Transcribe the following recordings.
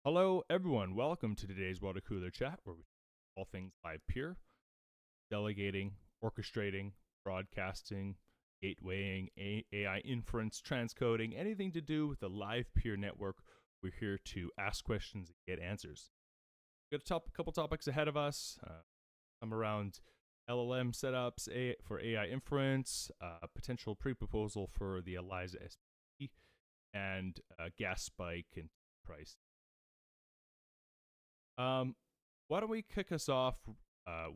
Hello, everyone. Welcome to today's Water Cooler Chat, where we talk all things Livepeer, delegating, orchestrating, broadcasting, gatewaying, AI inference, transcoding, anything to do with the Livepeer network. We're here to ask questions and get answers. We've got a couple topics ahead of us. Some around LLM setups for AI inference, potential pre-proposal for the Eliza SPE, and gas spike and price. Why don't we kick us off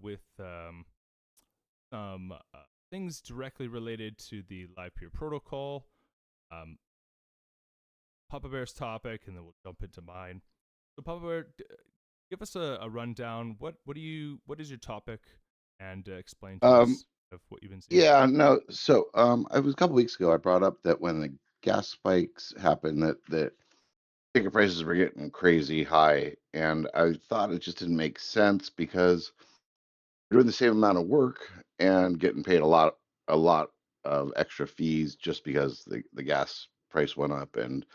with some things directly related to the Livepeer protocol, Papa Bear's topic, and then we'll jump into mine. So, Papa Bear, give us a rundown. What is your topic, and explain to us of what you've been seeing. Yeah, no. So, it was a couple weeks ago. I brought up that when the gas spikes happened, that ticket prices were getting crazy high, and I thought it just didn't make sense because doing the same amount of work and getting paid a lot of extra fees just because the gas price went up, and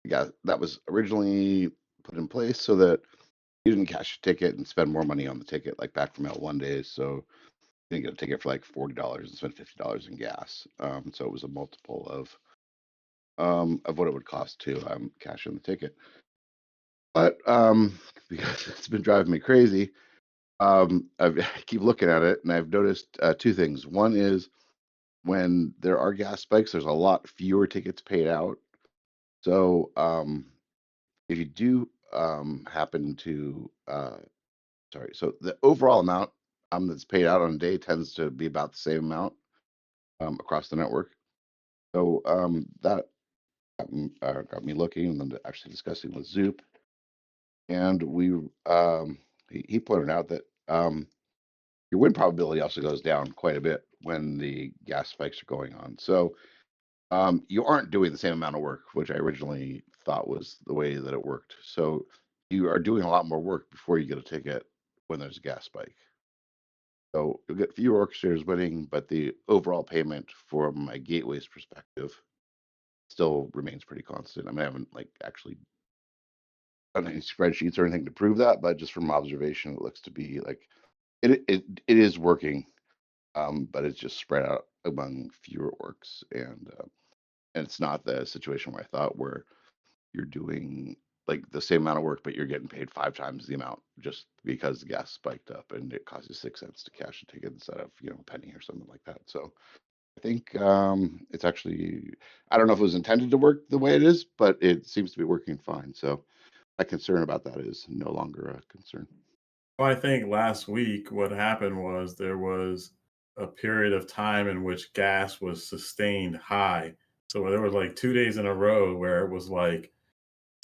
that was originally put in place so that you didn't cash a ticket and spend more money on the ticket, like back from L1 days. So you can get a ticket for like $40 and spend $50 in gas. So it was a multiple of what it would cost to cash in the ticket. But because it's been driving me crazy, I keep looking at it, and I've noticed two things. One is when there are gas spikes, there's a lot fewer tickets paid out. So if you do happen to, so the overall amount that's paid out on a day tends to be about the same amount across the network. So that got me looking and then actually discussing with Zoop, and he pointed out that your win probability also goes down quite a bit when the gas spikes are going on. So you aren't doing the same amount of work, which I originally thought was the way that it worked. So you are doing a lot more work before you get a ticket when there's a gas spike. So you'll get fewer orchestrators winning, but the overall payment from a gateway's perspective still remains pretty constant. I mean, I haven't like actually done any spreadsheets or anything to prove that, but just from observation, it looks to be like it is working, but it's just spread out among fewer orcs, and it's not the situation where I thought where you're doing like the same amount of work, but you're getting paid 5 times the amount just because the gas spiked up and it costs you 6 cents to cash a ticket instead of a penny or something like that. So I think it's actually, I don't know if it was intended to work the way it is, but it seems to be working fine. So my concern about that is no longer a concern. Well, I think last week what happened was there was a period of time in which gas was sustained high. So there was like 2 days in a row where it was like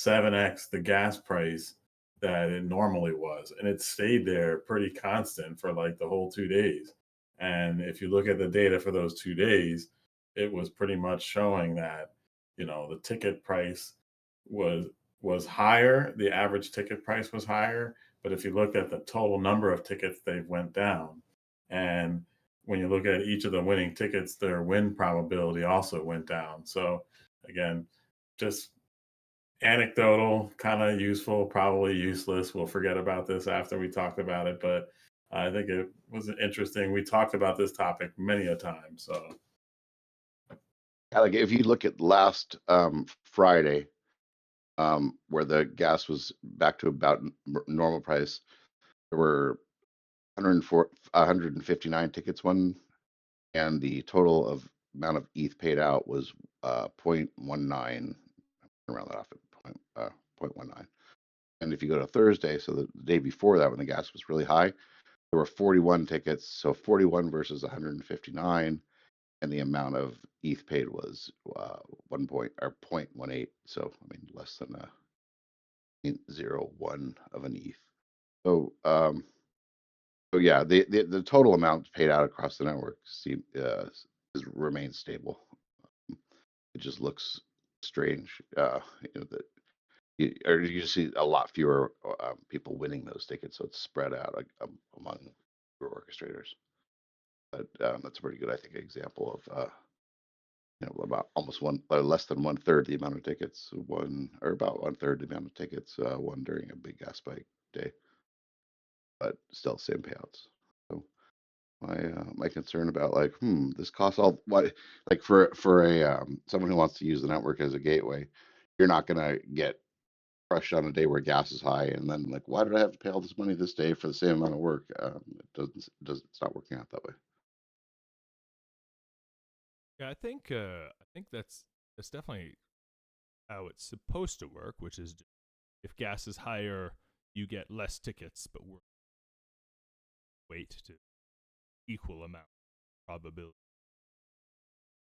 7x the gas price that it normally was. And it stayed there pretty constant for like the whole 2 days. And if you look at the data for those 2 days, it was pretty much showing that, the ticket price was was higher, the average ticket price was higher, but if you looked at the total number of tickets, they went down. And when you look at each of the winning tickets, their win probability also went down. So again, just anecdotal, kind of useful, probably useless. We'll forget about this after we talked about it, but I think it was interesting. We talked about this topic many a time. So Yeah, like if you look at last Friday, where the gas was back to about normal price, there were 159 tickets won, and the total of amount of ETH paid out was 0.19, around that off at 0.19. And if you go to Thursday, so the day before that, when the gas was really high, there were 41 tickets, so 41 versus 159, and the amount of ETH paid was 0.18. So I mean, less than a 0.01 of an ETH. So so yeah, the total amount paid out across the network remains stable. It just looks strange, that you just see a lot fewer people winning those tickets, so it's spread out like, among fewer orchestrators. But that's a pretty good, I think, example of about almost less than 1/3 the amount of tickets about 1/3 the amount of tickets won during a big gas spike day, but still same payouts. So my concern about like, this costs all why like for a someone who wants to use the network as a gateway, you're not gonna get crushed on a day where gas is high and then like, why did I have to pay all this money this day for the same amount of work? It's not working out that way. Yeah, I think that's definitely how it's supposed to work, which is if gas is higher, you get less tickets, but we're weight to equal amount probability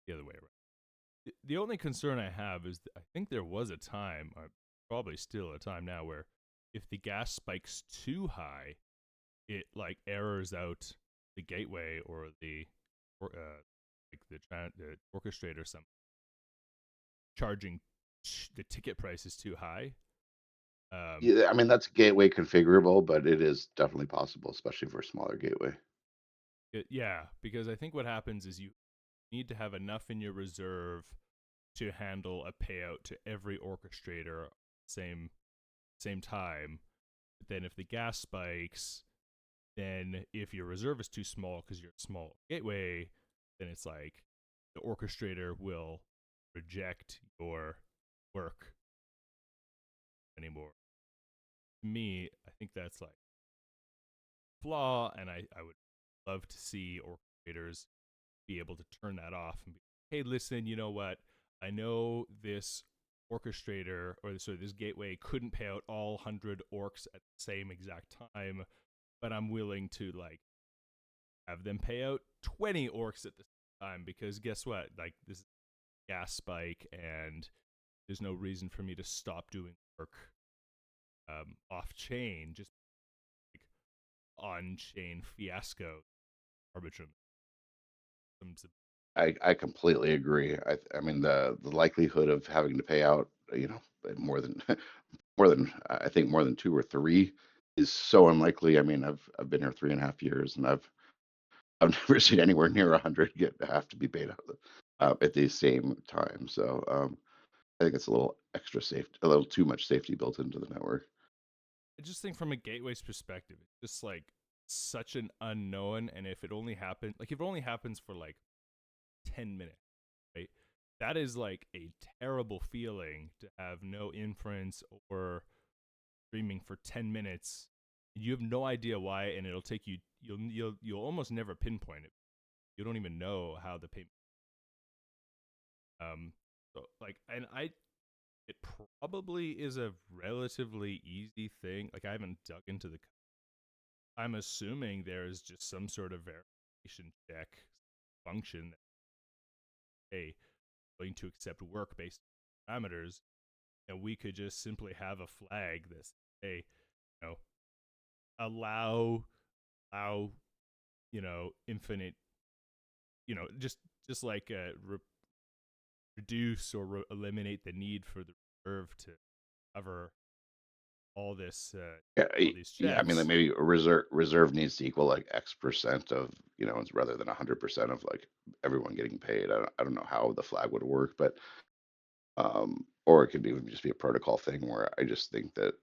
the other way around. The only concern I have is that I think there was a time, or probably still a time now, where if the gas spikes too high, it like errors out the gateway or like the orchestrator some charging the ticket price is too high. Yeah, I mean that's gateway configurable, but it is definitely possible, especially for a smaller gateway. Yeah, because I think what happens is you need to have enough in your reserve to handle a payout to every orchestrator same time. But then if the gas spikes, then if your reserve is too small because you're a small gateway, then it's like the orchestrator will reject your work anymore. To me, I think that's like flaw, and I would love to see orchestrators be able to turn that off and be, hey, listen, you know what? I know this orchestrator or this gateway couldn't pay out all 100 orcs at the same exact time, but I'm willing to like have them pay out 20 orcs at the same time because guess what? Like this is a gas spike and there's no reason for me to stop doing work off chain, just like on chain fiasco arbitrarily. I completely agree. I mean the likelihood of having to pay out, more than more than I think more than two or three is so unlikely. I mean, I've been here 3.5 years, and I've never seen anywhere near 100 have to be paid out at the same time. So I think it's a little extra safe, a little too much safety built into the network. I just think from a gateway's perspective, it's just like such an unknown. And if it only happens, like if it only happens for like 10 minutes, right? That is like a terrible feeling to have no inference or streaming for 10 minutes. And you have no idea why, and it'll take you. You'll almost never pinpoint it. You don't even know how the payment. So like, and it probably is a relatively easy thing. Like I haven't dug into the. I'm assuming there is just some sort of verification check function that, hey, going to accept work based on parameters, and we could just simply have a flag that, hey, you know, allow, infinite, just like reduce or eliminate the need for the reserve to cover all this, Yeah, all these yeah. I mean, like checks. maybe a reserve needs to equal like X percent of, rather than 100% of like everyone getting paid. I don't know how the flag would work, but or it could even just be a protocol thing where I just think that,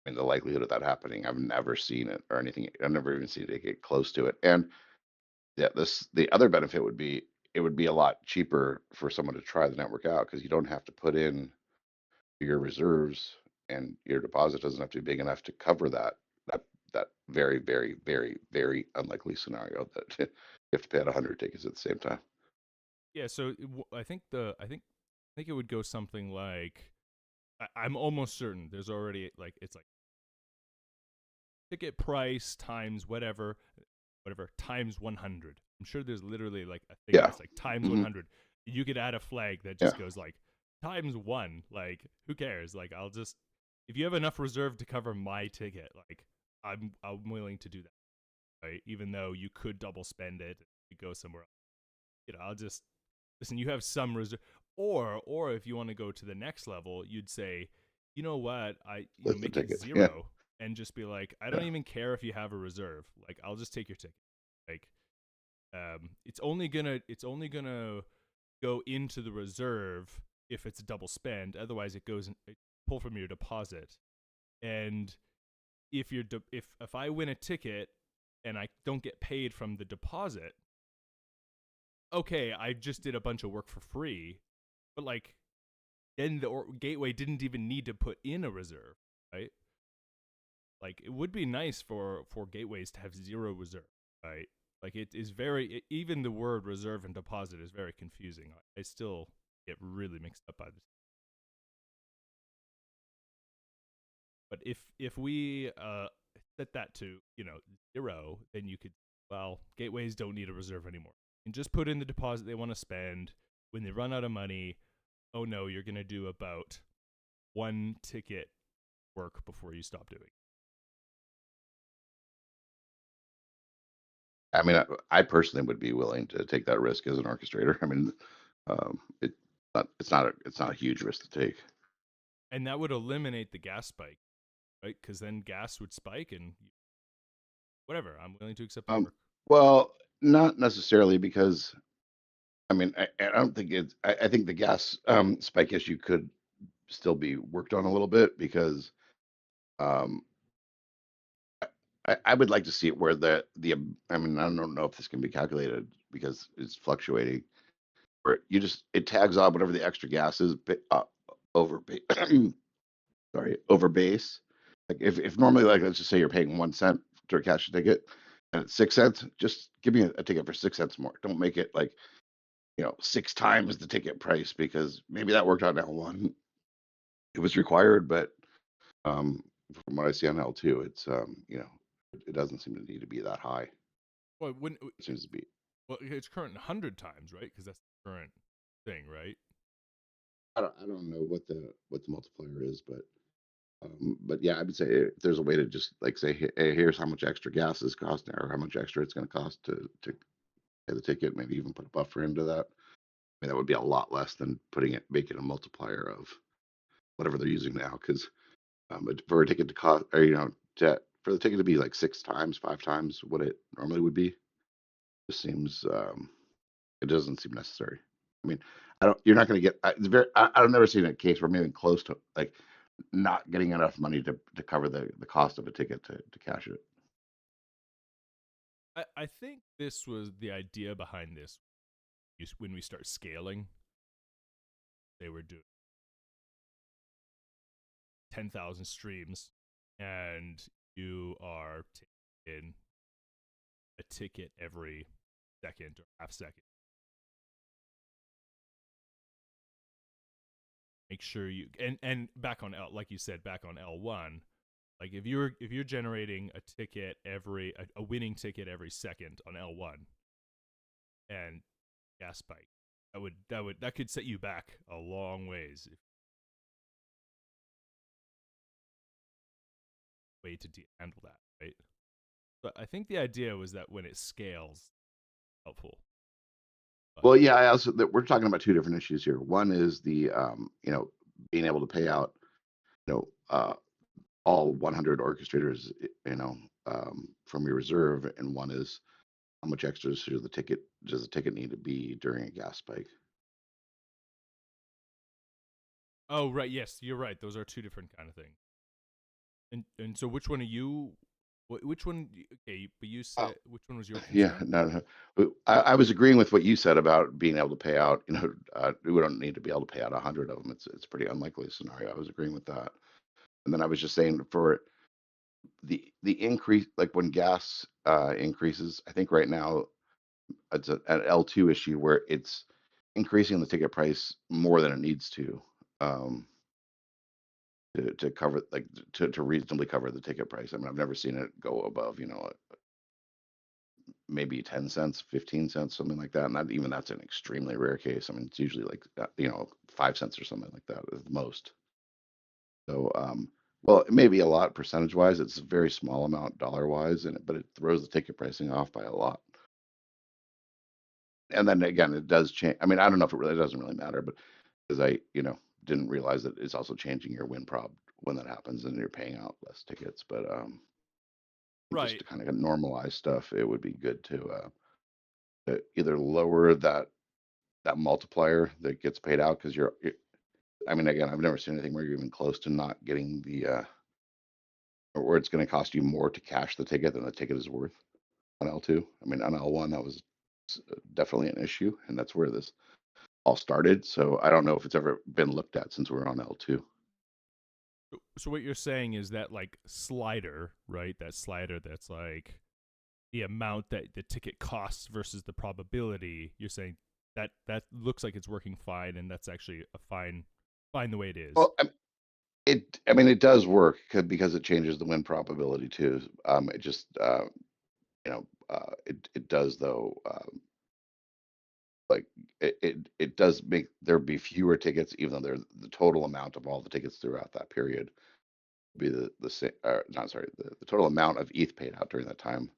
I mean, the likelihood of that happening, I've never seen it or anything. I've never even seen it get close to it. And yeah, the other benefit would be it would be a lot cheaper for someone to try the network out because you don't have to put in your reserves, and your deposit doesn't have to be big enough to cover that that very, very, very, very unlikely scenario that you have to pay out 100 tickets at the same time. Yeah, so I think it would go something like I'm almost certain there's already like it's like ticket price times whatever times 100. I'm sure there's literally like a thing Yeah. that's like times Hmm. 100. You could add a flag that Yeah. just goes like times 1. Like who cares? Like I'll just if you have enough reserve to cover my ticket, like I'm willing to do that, right? Even though you could double spend it, you go somewhere else. I'll just listen. You have some reserve, or if you want to go to the next level, you'd say, you know what, Split the make it ticket. Yeah. 0 and just be like, I don't Yeah. even care if you have a reserve. Like I'll just take your ticket. Like it's only gonna go into the reserve if it's a double spend. Otherwise, it goes pull from your deposit. And if if I win a ticket and I don't get paid from the deposit, okay, I just did a bunch of work for free, but like then the gateway didn't even need to put in a reserve, right? Like it would be nice for gateways to have zero reserve, right? Like it is even the word reserve and deposit is very confusing. I still get really mixed up by this. But if we set that to, you know, zero, then you could, well, gateways don't need a reserve anymore. And just put in the deposit they want to spend. When they run out of money, oh no, you're going to do about one ticket work before you stop doing. I mean, I personally would be willing to take that risk as an orchestrator. I mean, it's not a huge risk to take. And that would eliminate the gas spike, right? Because then gas would spike and whatever. I'm willing to accept the work. Well, not necessarily, because I mean, I don't think it's. I think the gas spike issue could still be worked on a little bit, because um, I would like to see it where I mean, I don't know if this can be calculated because it's fluctuating. Where it tags on whatever the extra gas is over over base. Like if normally, like, let's just say you're paying 1 cent to cash a ticket and it's 6 cents, just give me a ticket for 6 cents more. Don't make it like, 6 times the ticket price, because maybe that worked out in L1. It was required, but from what I see on L2, it's it doesn't seem to need to be that high. Well, it seems to be. Well, it's current 100 times, right? Because that's the current thing, right? I don't know what the multiplier is, but yeah, I would say if there's a way to just like say, hey, here's how much extra gas is costing, or how much extra it's going to cost to pay the ticket, maybe even put a buffer into that. I mean, that would be a lot less than making a multiplier of whatever they're using now. Because for a ticket to cost, or for the ticket to be like 6 times, 5 times what it normally would be, just seems it doesn't seem necessary. I mean, you're not going to get. I've never seen a case where I'm even close to like not getting enough money to cover the cost of a ticket to cash it. I think this was the idea behind this. When we start scaling, they were doing 10,000 streams, and you are taking a ticket every second or half second. Make sure you and back on L, like you said, back on L1, like if you're generating a ticket a winning ticket every second on L1 and gas spike, that could set you back a long ways. Way to handle that, right? But I think the idea was that when it scales, helpful. But, Well, yeah, I also that we're talking about two different issues here. One is the being able to pay out all 100 orchestrators from your reserve, and one is how much extra does the ticket need to be during a gas spike. oh right, yes, you're right. Those are two different kind of things. And so which one are you? Which one? Okay, but you said which one was your concern? Yeah, no. I was agreeing with what you said about being able to pay out. We don't need to be able to pay out 100 of them. It's a pretty unlikely scenario. I was agreeing with that, and then I was just saying for the increase, like when gas increases, I think right now it's an L2 issue where it's increasing the ticket price more than it needs to. Um, to cover, like, to reasonably cover the ticket price. I mean, I've never seen it go above, maybe 10 cents, 15 cents, something like that. And that's an extremely rare case. I mean, it's usually like, 5 cents or something like that at the most. So, well, it may be a lot percentage wise. It's a very small amount dollar wise, but it throws the ticket pricing off by a lot. And then again, it does change. I mean, I don't know if it doesn't really matter, but because I, didn't realize that it's also changing your win prob when that happens and you're paying out less tickets. But Right. just to kind of normalize stuff, it would be good to either lower that that multiplier that gets paid out because I mean, again, I've never seen anything where you're even close to not getting the or where it's going to cost you more to cash the ticket than the ticket is worth on L2. I mean, on L1 that was definitely an issue, and that's where this all started. So I don't know if it's ever been looked at since we're on L2. So what you're saying is that like slider, right? That slider that's like the amount that the ticket costs versus the probability. You're saying that looks like it's working fine, and that's actually a fine the way it is. Well, I mean, it does work because it changes the win probability too. It just, it does though. Like it does make there be fewer tickets, even though the total amount of all the tickets throughout that period be the same. Not sorry, the total amount of ETH paid out during that time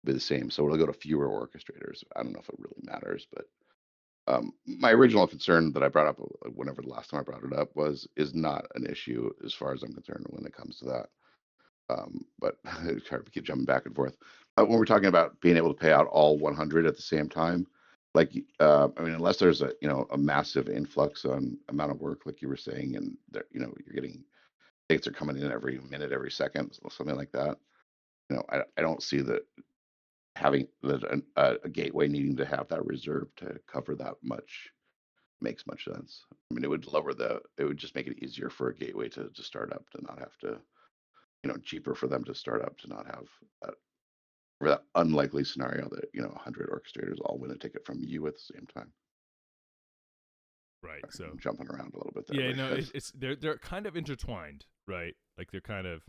be the same. So it'll go to fewer orchestrators. I don't know if it really matters, but my original concern that I brought up whenever the last time I brought it up is not an issue as far as I'm concerned when it comes to that. But it's hard to keep jumping back and forth. When we're talking about being able to pay out all 100 at the same time, like I mean, unless there's a massive influx on amount of work, like you were saying, and you're getting tickets are coming in every minute, every second, something like that. I don't see that having a gateway needing to have that reserve to cover that much makes much sense. I mean, it would just make it easier for a gateway to start up, to not have to, cheaper for them to start up, to not have that, for that unlikely scenario that 100 orchestrators all win a ticket from you at the same time. Right. So I'm jumping around a little bit there. yeah, no, it's they're kind of intertwined, right? Like they're kind of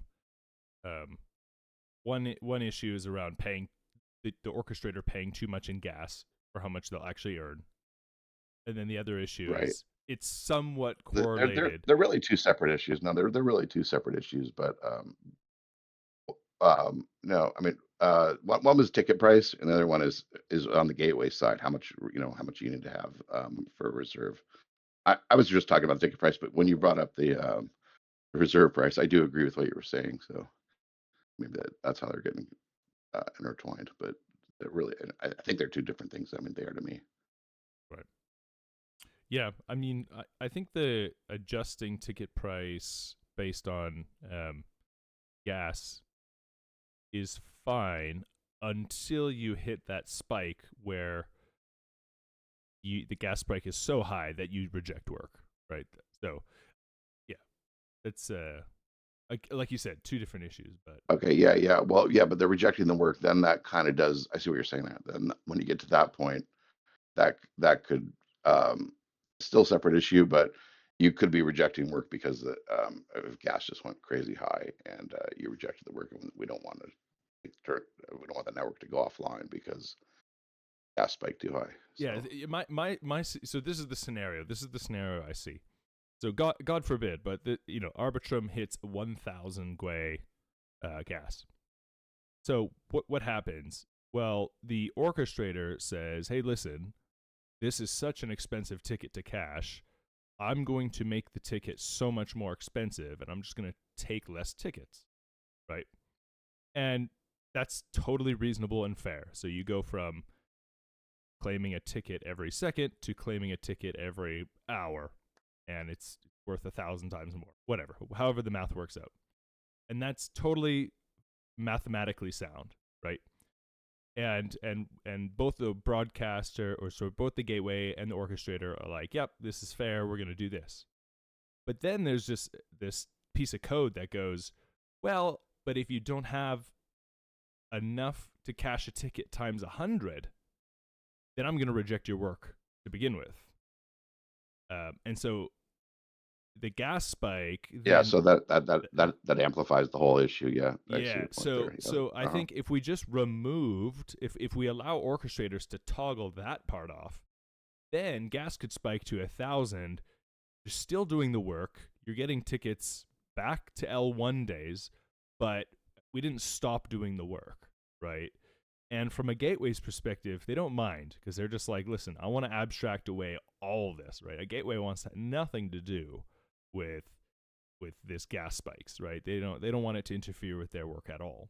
one issue is around paying the orchestrator paying too much in gas for how much they'll actually earn, and then the other issue Right. is it's somewhat correlated. They're really two separate issues. No, they're really two separate issues, but no, I mean, one was ticket price, and the other one is on the gateway side. How much you need to have for a reserve. I was just talking about the ticket price, but when you brought up the reserve price, I do agree with what you were saying. So maybe that's how they're getting intertwined. But really, I think they're two different things. I mean, they are to me. Right. Yeah, I mean, I think the adjusting ticket price based on gas is fine until you hit that spike where the gas spike is so high that you reject work, right? So, yeah, it's like you said, two different issues, but Okay, yeah. Well, yeah, but they're rejecting the work. Then that kind of does. I see what you're saying there. Then when you get to that point, that could still separate issue, but you could be rejecting work because if gas just went crazy high and you rejected the work, and we don't want the network to go offline because gas spiked too high. yeah, So. my so this is the scenario. This is the scenario I see. So God forbid, but Arbitrum hits 1,000 Gwei gas. So what happens? Well, the orchestrator says, "Hey, listen, this is such an expensive ticket to cash. I'm going to make the ticket so much more expensive, and I'm just going to take less tickets, right?" And that's totally reasonable and fair. So you go from claiming a ticket every second to claiming a ticket every hour, and it's worth 1,000 times more. Whatever, however the math works out, and that's totally mathematically sound, right? And both the broadcaster, or so both the gateway and the orchestrator, are like, "Yep, this is fair. We're going to do this." But then there's just this piece of code that goes, "Well, but if you don't have enough to cash a ticket times 100, then I'm going to reject your work to begin with." And so the gas spike. Yeah, so that amplifies the whole issue. Yeah, I see Yeah. your point there. Yeah. So I think if we just removed, if we allow orchestrators to toggle that part off, then gas could spike to 1,000. You're still doing the work. You're getting tickets back to L1 days, but we didn't stop doing the work, right? And from a gateway's perspective, they don't mind because they're just like, "Listen, I want to abstract away all this," right? A gateway wants nothing to do with this gas spikes, right? They don't want it to interfere with their work at all.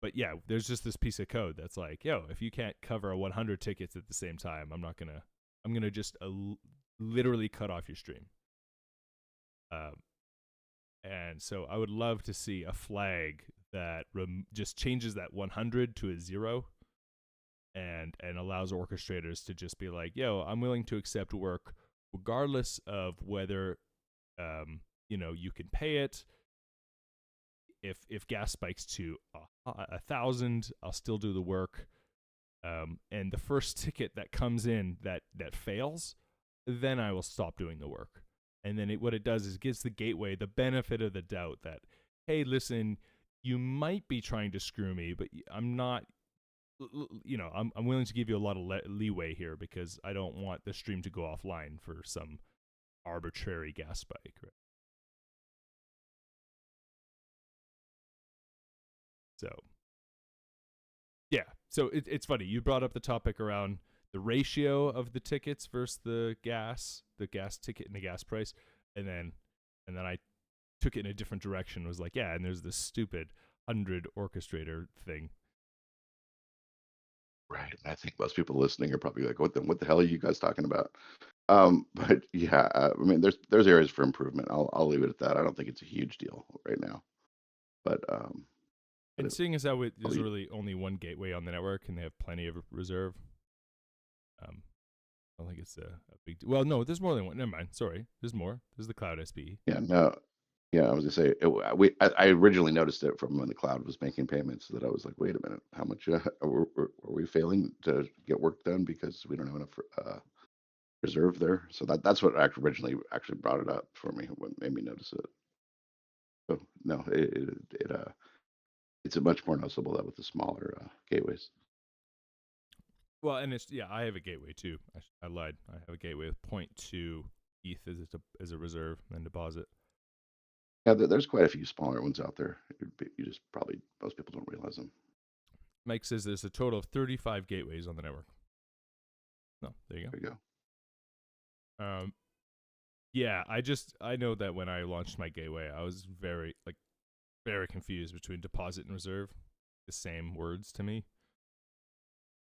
but yeah, there's just this piece of code that's like, yo, if you can't cover 100 tickets at the same time, I'm gonna just literally cut off your stream. And so I would love to see a flag that just changes that 100 to a 0, and allows orchestrators to just be like, yo, I'm willing to accept work regardless of whether you can pay it. If gas spikes to 1,000, I'll still do the work. And the first ticket that comes in that fails, then I will stop doing the work. And then what it does is gives the gateway the benefit of the doubt that, hey, listen, you might be trying to screw me, but I'm not. I'm willing to give you a lot of leeway here because I don't want the stream to go offline for some arbitrary gas spike. Right? So, yeah. So it's funny. You brought up the topic around the ratio of the tickets versus the gas ticket and the gas price, and then I took it in a different direction. Was like, yeah, and there's this stupid 100 orchestrator thing. Right. I think most people listening are probably like, what the hell are you guys talking about? But yeah, I mean, there's areas for improvement. I'll leave it at that. I don't think it's a huge deal right now. But and seeing as how there's really only one gateway on the network and they have plenty of reserve, I don't think it's a big deal. Well, no, there's more than one. Never mind. Sorry. There's more. There's the Cloud SPE. Yeah, no. Yeah, I was gonna say I originally noticed it from when the cloud was making payments that I was like, wait a minute, how much are we failing to get work done because we don't have enough reserve there? So that's what originally brought it up for me, what made me notice it. So no, it's a much more noticeable that with the smaller gateways. Well, and I have a gateway too. I lied. I have a gateway with 0.2 ETH as a reserve and deposit. Yeah, there's quite a few smaller ones out there. You just probably most people don't realize them. Mike says there's a total of 35 gateways on the network. No, there you go. There you go. Yeah, I know that when I launched my gateway, I was very confused between deposit and reserve, the same words to me.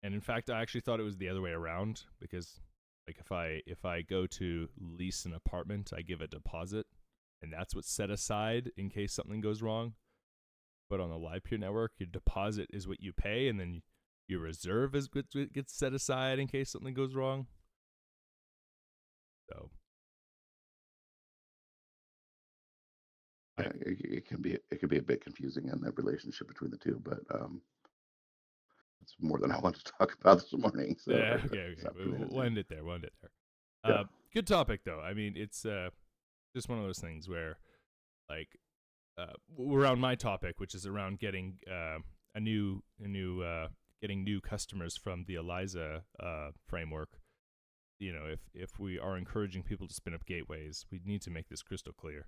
And in fact, I actually thought it was the other way around because, like, if I go to lease an apartment, I give a deposit, and that's what's set aside in case something goes wrong. But on the Livepeer network, your deposit is what you pay, and then your reserve is what gets set aside in case something goes wrong. So, yeah, it can be a bit confusing in the relationship between the two, but it's more than I wanted to talk about this morning. So yeah, okay. We'll end it there. Yeah. Good topic, though. I mean, it's just one of those things where, like, around my topic, which is around getting getting new customers from the Eliza framework. You know, if we are encouraging people to spin up gateways, we need to make this crystal clear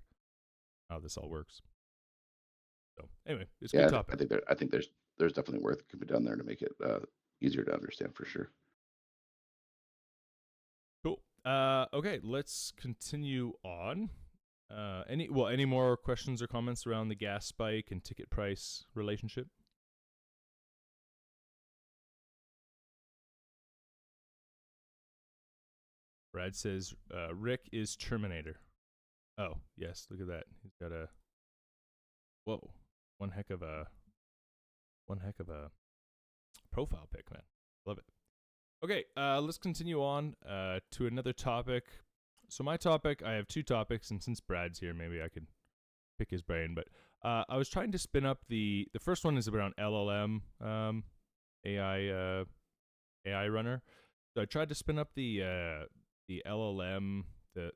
how this all works. So anyway, it's a good topic. I think there's definitely work that can be done there to make it easier to understand for sure. Cool. Okay, let's continue on. Any more questions or comments around the gas spike and ticket price relationship? Brad says Rick is Terminator. Oh yes, look at that. He's got a one heck of a profile pic, man. Love it. Okay, let's continue on to another topic. So my topic, I have two topics, and since Brad's here, maybe I could pick his brain. But I was trying to spin up the first one is around LLM AI runner. So I tried to spin up the LLM, the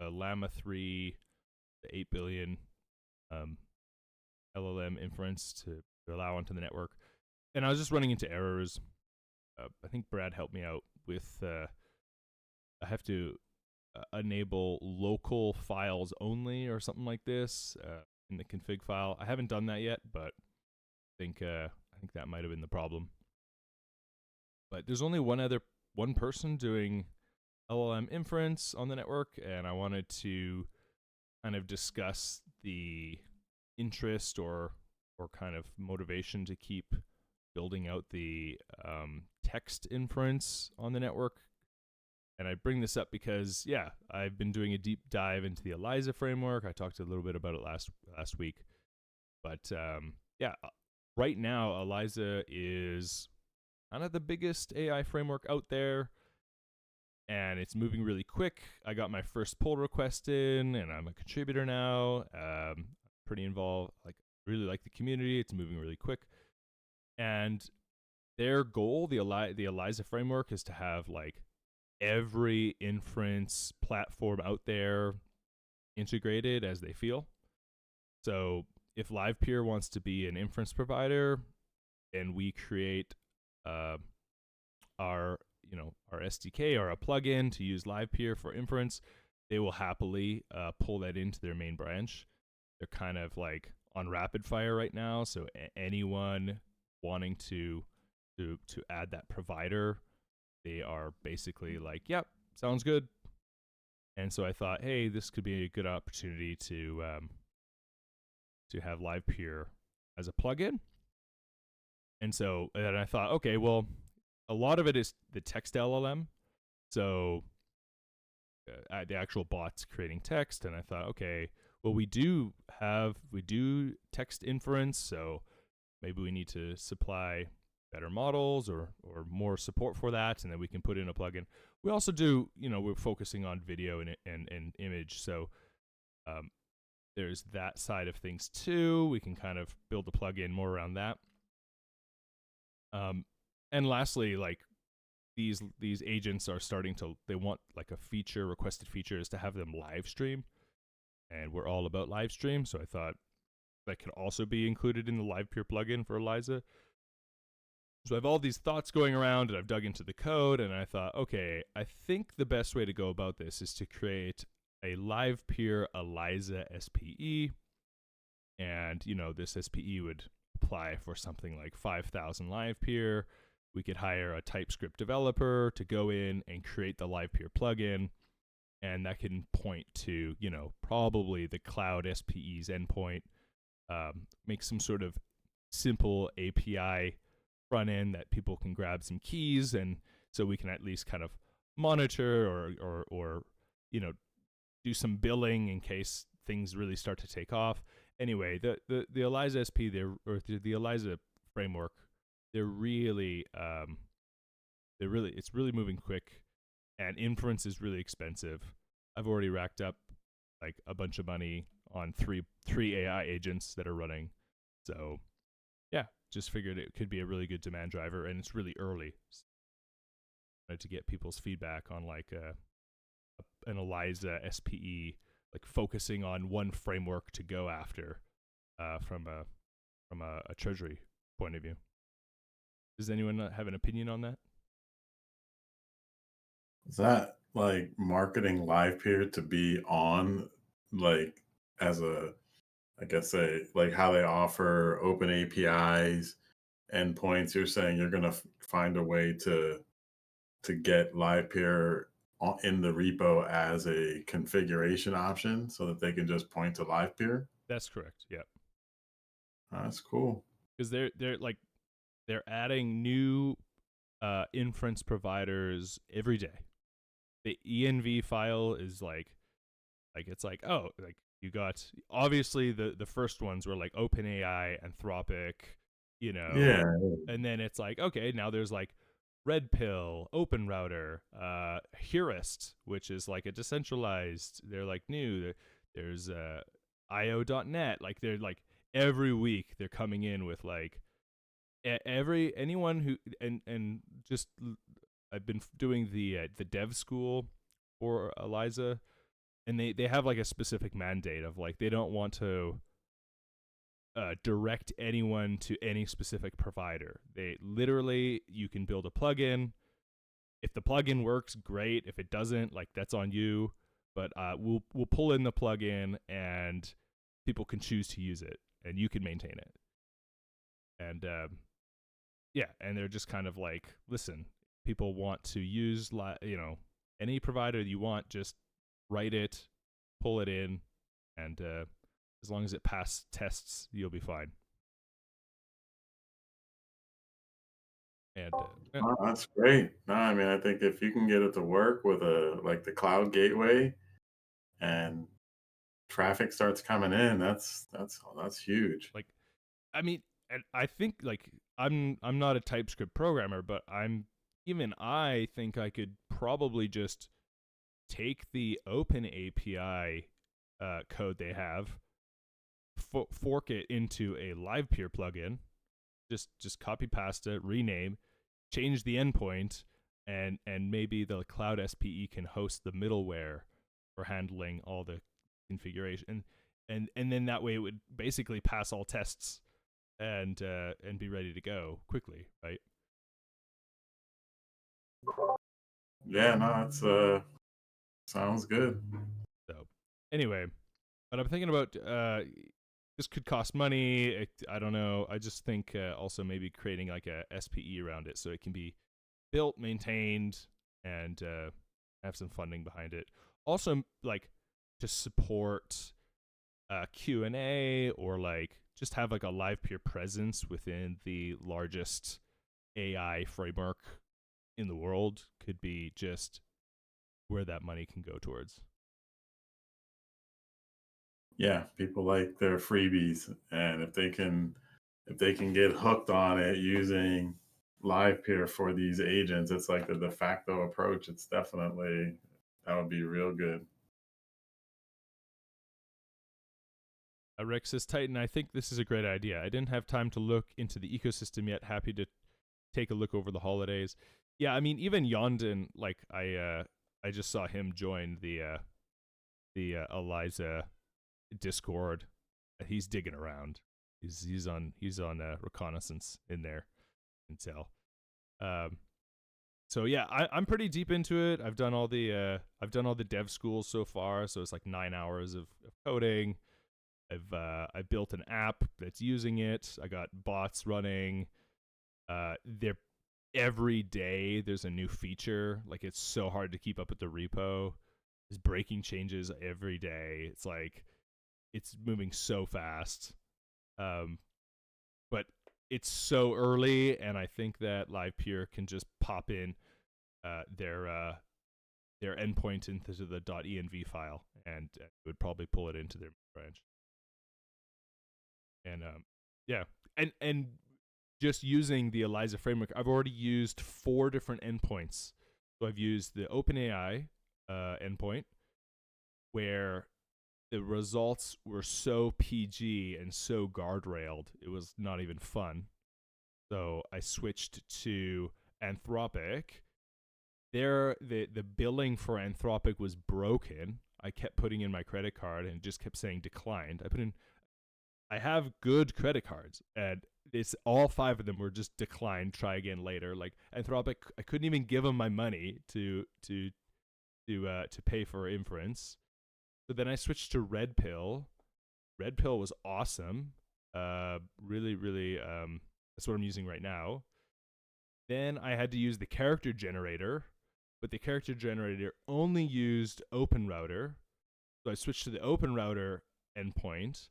Llama 3, the 8 billion LLM inference to allow onto the network, and I was just running into errors. I think Brad helped me out with. I have to enable local files only or something like this in the config file. I haven't done that yet, but I think that might have been the problem. But there's only one person doing LLM inference on the network, and I wanted to kind of discuss the interest or or kind of motivation to keep building out the text inference on the network. And I bring this up because, yeah, I've been doing a deep dive into the Eliza framework. I talked a little bit about it last week. But, yeah, right now, Eliza is kind of the biggest AI framework out there. And it's moving really quick. I got my first pull request in, and I'm a contributor now. Pretty involved. Like, really like the community. It's moving really quick. And their goal, the Eliza framework, is to have like every inference platform out there integrated as they feel. So if Livepeer wants to be an inference provider, and we create our SDK or a plugin to use Livepeer for inference, they will happily pull that into their main branch. They're kind of like on rapid fire right now, so anyone wanting to add that provider, they are basically like, yep, sounds good. And so I thought, hey, this could be a good opportunity to have Livepeer as a plugin. And so then I thought, okay, well, a lot of it is the text LLM. So the actual bots creating text. And I thought, okay, well, we do text inference. So maybe we need to supply better models or more support for that, and then we can put in a plugin. We also do, we're focusing on video and image. So there's that side of things too. We can kind of build a plugin more around that. And lastly, like these agents are they want like a requested feature is to have them live stream. And we're all about live stream. So I thought that could also be included in the Livepeer plugin for Eliza. So I have all these thoughts going around, and I've dug into the code, and I thought, okay, I think the best way to go about this is to create a Livepeer Eliza SPE. And, this SPE would apply for something like 5,000 Livepeer. We could hire a TypeScript developer to go in and create the Livepeer plugin, and that can point to, probably the cloud SPE's endpoint, make some sort of simple API front end that people can grab some keys, and so we can at least kind of monitor or do some billing in case things really start to take off. Anyway, the Eliza SP the Eliza framework, it's really moving quick, and inference is really expensive. I've already racked up like a bunch of money on three AI agents that are running. So yeah, just figured it could be a really good demand driver, and it's really early. So to get people's feedback on like an Eliza SPE, like focusing on one framework to go after from a treasury point of view. Does anyone have an opinion on that? Is that like marketing Livepeer to be on, like, as a, I guess, like how they offer open APIs endpoints? You're saying you're going to find a way to get Livepeer in the repo as a configuration option so that they can just point to Livepeer? That's correct. Yeah. That's cool. Because they're adding new inference providers every day. The env file is like it's like, oh, like you got, obviously the first ones were like OpenAI, Anthropic, Yeah. and then it's like, okay, now there's like Red Pill, Open Router, Hurist, which is like a decentralized. They're like new. There's IO.net. Like they're like every week they're coming in with like anyone who and just I've been doing the dev school for Eliza, and they have like a specific mandate of like they don't want to direct anyone to any specific provider. They literally, you can build a plugin. If the plugin works, great. If it doesn't, like that's on you. But we'll pull in the plugin, and people can choose to use it, and you can maintain it. And yeah, and they're just kind of like, listen, people want to use any provider you want, just write it, pull it in, and as long as it passes tests, you'll be fine. And Oh, that's great. No, I mean, I think if you can get it to work with the cloud gateway and traffic starts coming in, that's huge. like, I mean, and I think like I'm not a TypeScript programmer, but I think I could probably just take the Open API code they have, fork it into a Livepeer plugin, just copy pasta, rename, change the endpoint, and maybe the Cloud SPE can host the middleware for handling all the configuration, and then that way it would basically pass all tests and be ready to go quickly, right? Yeah, no, it's sounds good. So anyway, but I'm thinking about this could cost money. I don't know. I just think also maybe creating like a SPE around it so it can be built, maintained, and have some funding behind it. Also, like to support Q&A or like just have like a Livepeer presence within the largest AI framework in the world could be just where that money can go towards. Yeah, people like their freebies, and if they can get hooked on it using Livepeer for these agents, it's like the de facto approach. It's definitely that would be real good. Rick says, Titan, I think this is a great idea. I didn't have time to look into the ecosystem yet. Happy to take a look over the holidays. Yeah, I mean, even Yondon, like I just saw him join the Eliza Discord. He's digging around. He's on reconnaissance in there. Intel. So yeah, I'm pretty deep into it. I've done all the dev schools so far. So it's like 9 hours of coding. I built an app that's using it. I got bots running. They're every day there's a new feature. Like it's so hard to keep up with the repo. There's breaking changes every day. It's like it's moving so fast. But it's so early, and I think that Livepeer can just pop in their endpoint into the .env file, and it would probably pull it into their branch. And yeah, and just using the Eliza framework, I've already used 4 different endpoints. So I've used the OpenAI endpoint, where the results were so PG and so guardrailed, it was not even fun. So I switched to Anthropic. The billing for Anthropic was broken. I kept putting in my credit card and it just kept saying declined. I have good credit cards, and it's all 5 of them were just declined. Try again later. Like Anthropic, I couldn't even give them my money to pay for inference. So then I switched to Red Pill. Red Pill was awesome. Really, really. That's what I'm using right now. Then I had to use the character generator, but the character generator only used OpenRouter. So I switched to the OpenRouter endpoint,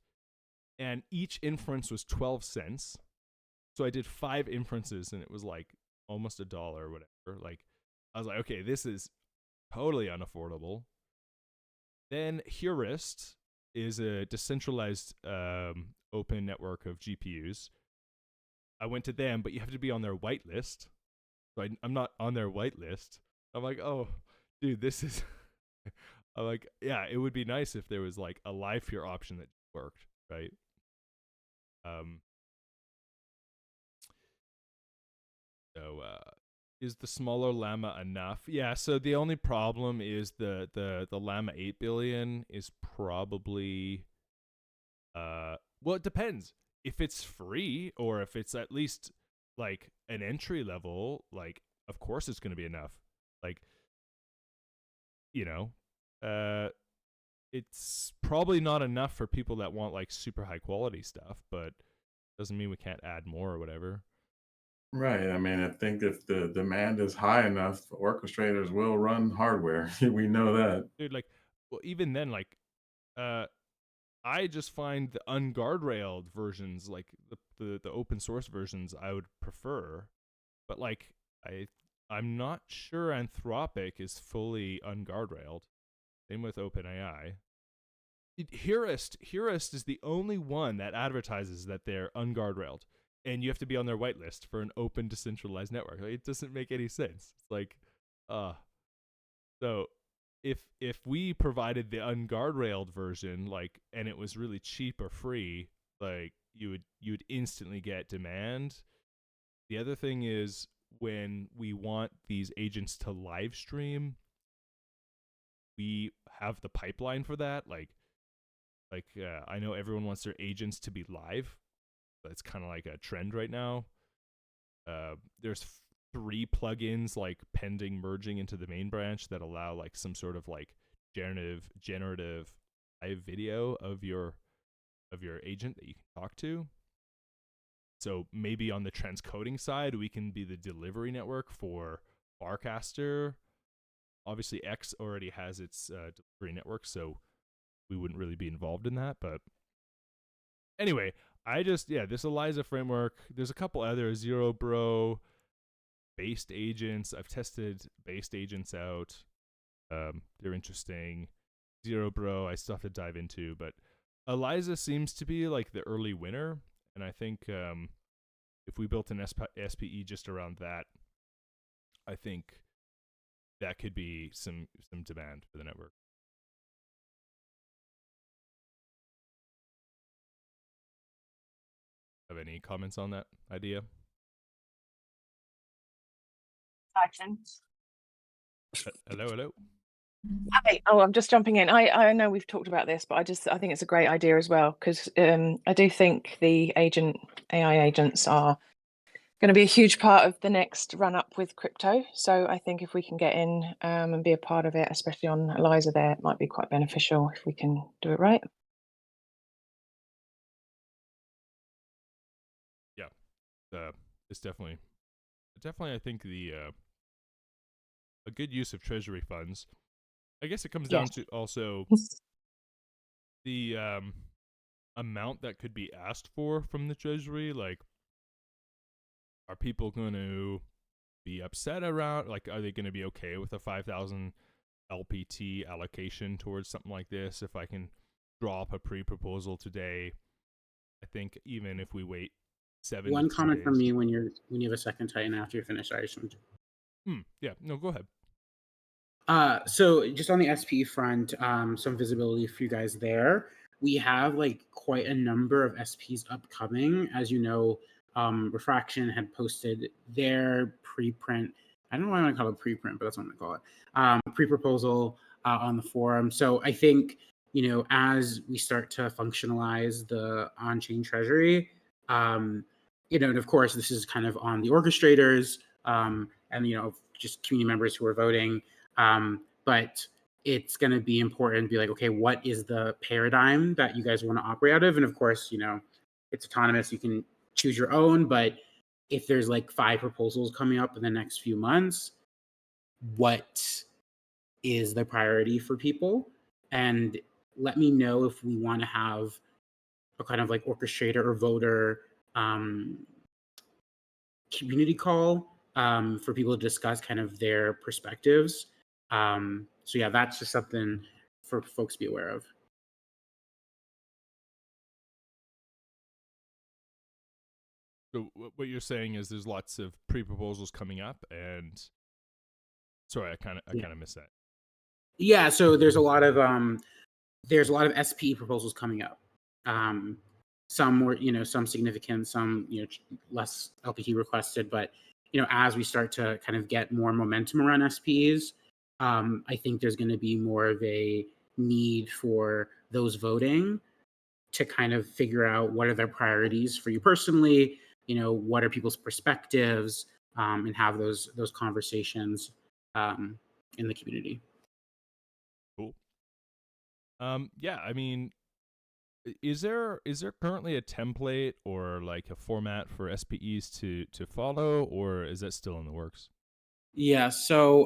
and each inference was 12 cents. So I did 5 inferences, and it was like almost $1 or whatever. Like, I was like, okay, this is totally unaffordable. Then Hurist is a decentralized open network of GPUs. I went to them, but you have to be on their whitelist. So I'm not on their whitelist. I'm like, oh, dude, this is. I'm like, yeah, it would be nice if there was like a Livepeer option that worked, right? So is the smaller llama enough? Yeah. So the only problem is the llama 8 billion is probably well, it depends. If it's free or if it's at least like an entry level, like of course it's going to be enough. Like, you know, it's probably not enough for people that want like super high quality stuff, but doesn't mean we can't add more or whatever. Right. I mean, I think if the demand is high enough, orchestrators will run hardware. We know that. Dude, like, well, even then, like, I just find the unguardrailed versions, like the open source versions, I would prefer. but like I'm not sure Anthropic is fully unguardrailed. Same with OpenAI. Heuris is the only one that advertises that they're unguardrailed, and you have to be on their whitelist for an open decentralized network. Like, it doesn't make any sense. It's like, so if we provided the unguardrailed version, like, and it was really cheap or free, like you would instantly get demand. The other thing is when we want these agents to live stream, we have the pipeline for that. Like I know everyone wants their agents to be live. That's kind of like a trend right now. There's 3 plugins like pending merging into the main branch that allow like some sort of like generative live video of your agent that you can talk to. So maybe on the transcoding side, we can be the delivery network for Barcaster. Obviously, X already has its delivery network, so we wouldn't really be involved in that. But anyway, this Eliza framework, there's a couple other Zero Bro based agents. I've tested based agents out. They're interesting. Zero Bro, I still have to dive into, but Eliza seems to be like the early winner, and I think if we built an SPE just around that, I think that could be some demand for the network. Have any comments on that idea? Hello. Hi. Oh, I'm just jumping in. I know we've talked about this, but I think it's a great idea as well, because I do think the AI agents are going to be a huge part of the next run up with crypto. So I think if we can get in and be a part of it, especially on Eliza there, it might be quite beneficial if we can do it right. Yeah, it's definitely I think a good use of treasury funds. I guess it comes down to also the amount that could be asked for from the treasury. Like, are people going to be upset around, like, are they going to be okay with a 5,000 LPT allocation towards something like this? If I can draw up a pre-proposal today, I think even if we wait 7 One to 10 comment days. from me when you have a second, Titan, after you're finished. I just want to... Yeah, no, go ahead. So just on the SPE front, some visibility for you guys there. We have like quite a number of SPs upcoming. As you know, Refraction had posted their preprint. I don't know why I want to call it preprint, but that's what I'm going to call it. Pre-proposal on the forum. So I think, as we start to functionalize the on-chain treasury, and of course, this is kind of on the orchestrators and, just community members who are voting. But it's going to be important to be like, okay, what is the paradigm that you guys want to operate out of? And of course, it's autonomous. You can choose your own, but if there's like 5 proposals coming up in the next few months, what is the priority for people? And let me know if we want to have a kind of like orchestrator or voter community call for people to discuss kind of their perspectives. So yeah, that's just something for folks to be aware of. So what you're saying is there's lots of pre-proposals coming up, and sorry, I kind of missed that. Yeah, so there's a lot of SPE proposals coming up. Some more, some significant, some less LPT requested, but as we start to kind of get more momentum around SPEs, I think there's going to be more of a need for those voting to kind of figure out what are their priorities for you personally, what are people's perspectives, and have those conversations in the community. Cool. Yeah, I mean, is there currently a template or like a format for SPEs to follow, or is that still in the works? Yeah, so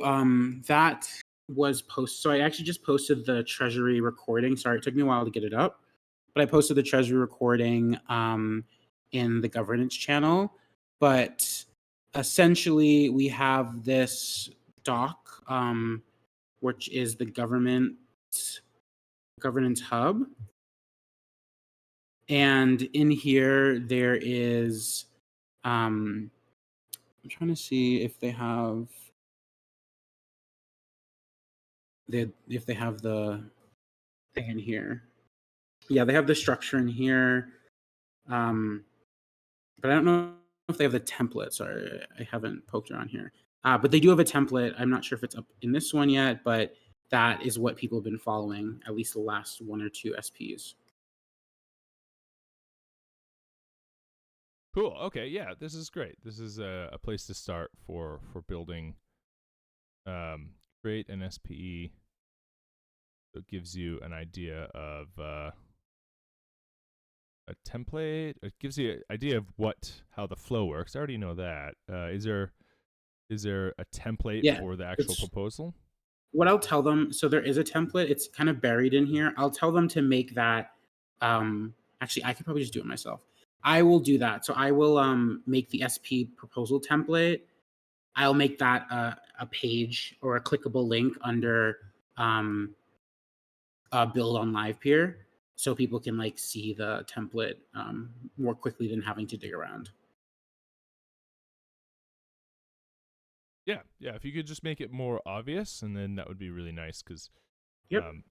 that was posted. So I actually just posted the Treasury recording. Sorry, it took me a while to get it up, but I posted the Treasury recording in the governance channel. But essentially we have this doc, which is the governance hub. And in here, there is, I'm trying to see if they have, if they have the thing in here. Yeah, they have the structure in here. But I don't know if they have the template. Sorry, I haven't poked around here. But they do have a template. I'm not sure if it's up in this one yet, but that is what people have been following, at least the last one or two SPs. Cool. Okay. Yeah, this is great. This is a place to start for building. Create an SPE. It gives you an idea of a template. It gives you an idea of how the flow works. I already know that. Is there a template for the actual proposal? What I'll tell them, so there is a template. It's kind of buried in here. I'll tell them to make that. Actually, I could probably just do it myself. I will do that. So I will make the SP proposal template. I'll make that a page or a clickable link under build on Livepeer, so people can like see the template more quickly than having to dig around. Yeah. If you could just make it more obvious, and then that would be really nice because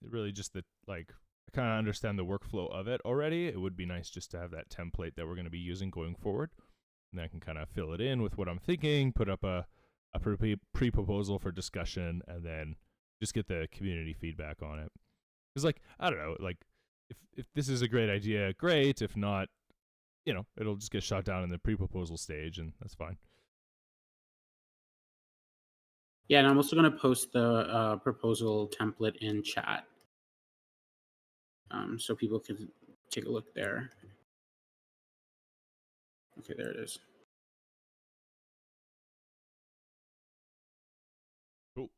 really just I kind of understand the workflow of it already. It would be nice just to have that template that we're going to be using going forward, and I can kind of fill it in with what I'm thinking, put up a pre-proposal for discussion, and then just get the community feedback on it. Because I don't know, if this is a great idea, great. If not, it'll just get shot down in the pre-proposal stage, and that's fine. Yeah, and I'm also going to post the proposal template in chat, so people can take a look there. Okay, there it is. Cool.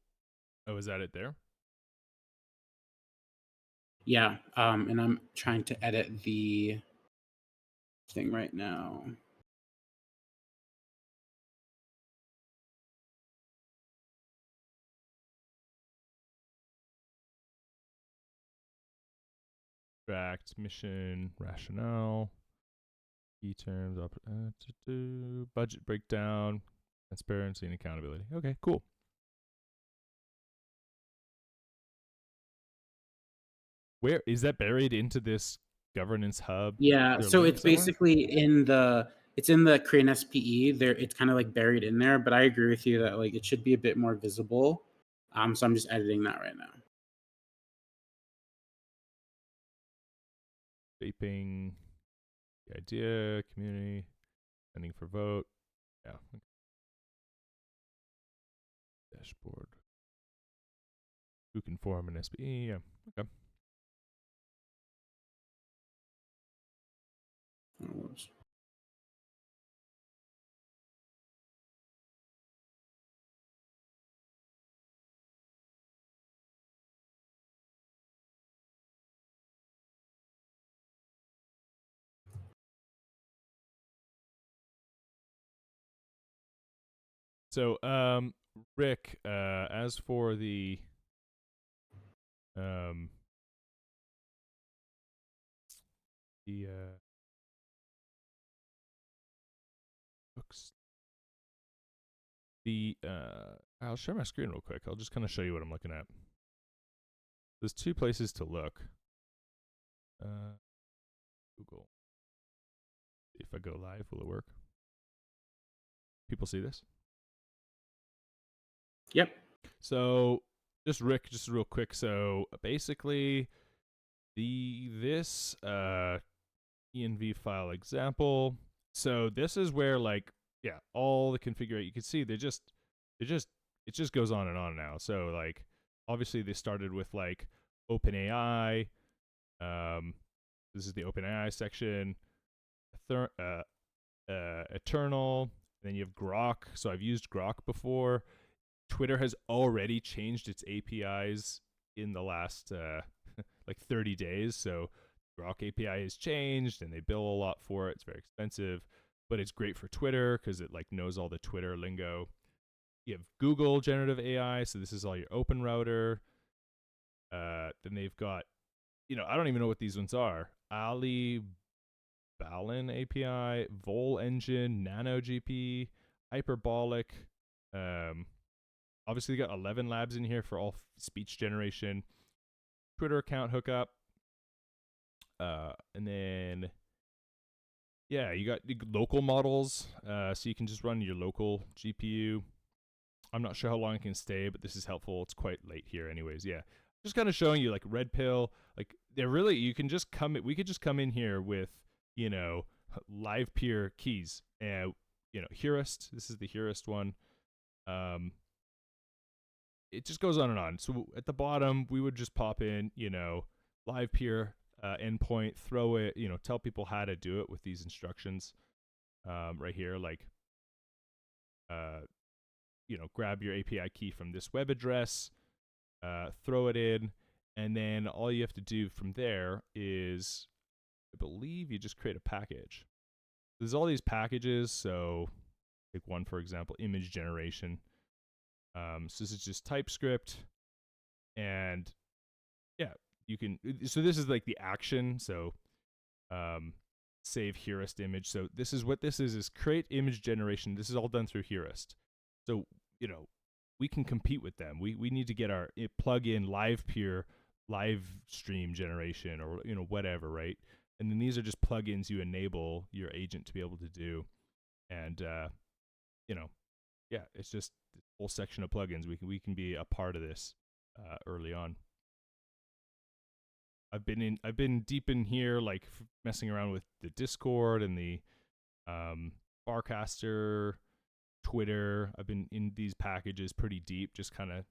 Oh, is that it there? Yeah, and I'm trying to edit the thing right now. Fact, mission, rationale, key terms, budget breakdown, transparency, and accountability. Okay, cool. Where is that buried into this governance hub? Yeah, so it's basically in the Create an SPE. There, it's kind of like buried in there. But I agree with you that like it should be a bit more visible. So I'm just editing that right now. Shaping the idea, community, sending for vote. Yeah. Okay. Dashboard. Who can form an SPE? Yeah. Okay. So, Rick, as for the books, I'll share my screen real quick. I'll just kind of show you what I'm looking at. There's two places to look. Google. If I go live, will it work? People see this? Yep. So, just Rick, just real quick. So basically, this env file example. So this is where all the configuration, you can see it just goes on and on now. So obviously they started with OpenAI. This is the OpenAI section. Eternal. Then you have Grok. So I've used Grok before. Twitter has already changed its APIs in the last 30 days. So Grok API has changed, and they bill a lot for it. It's very expensive. but it's great for Twitter because it like knows all the Twitter lingo. You have Google generative AI, so this is all your open router. Then they've got, I don't even know what these ones are. Ali Balin API, Vol Engine, Nano GP, Hyperbolic. Obviously, they got 11 labs in here for all speech generation. Twitter account hookup. And then, yeah, you got local models, so you can just run your local GPU. I'm not sure how long it can stay, but this is helpful. It's quite late here anyways. Yeah. Just kind of showing you like Red Pill, like they're really, we could just come in here with, Livepeer keys and, Heuristic. This is the Heuristic one. It just goes on and on. So at the bottom, we would just pop in, Livepeer endpoint, throw it, tell people how to do it with these instructions right here, like, grab your API key from this web address, throw it in, and then all you have to do from there is, I believe, you just create a package. There's all these packages, so take one, for example, image generation. So this is just TypeScript, and yeah, you can, so this is like the action, so save Heuristic image. So this is what this is create image generation. This is all done through Heuristic. So, we can compete with them. We need to get our plug-in Livepeer Livestream generation or, whatever, right? And then these are just plugins you enable your agent to be able to do. And, yeah, it's just a whole section of plugins. We can be a part of this early on. I've been deep in here, like messing around with the Discord and the Barcaster, Twitter. I've been in these packages pretty deep, just kind of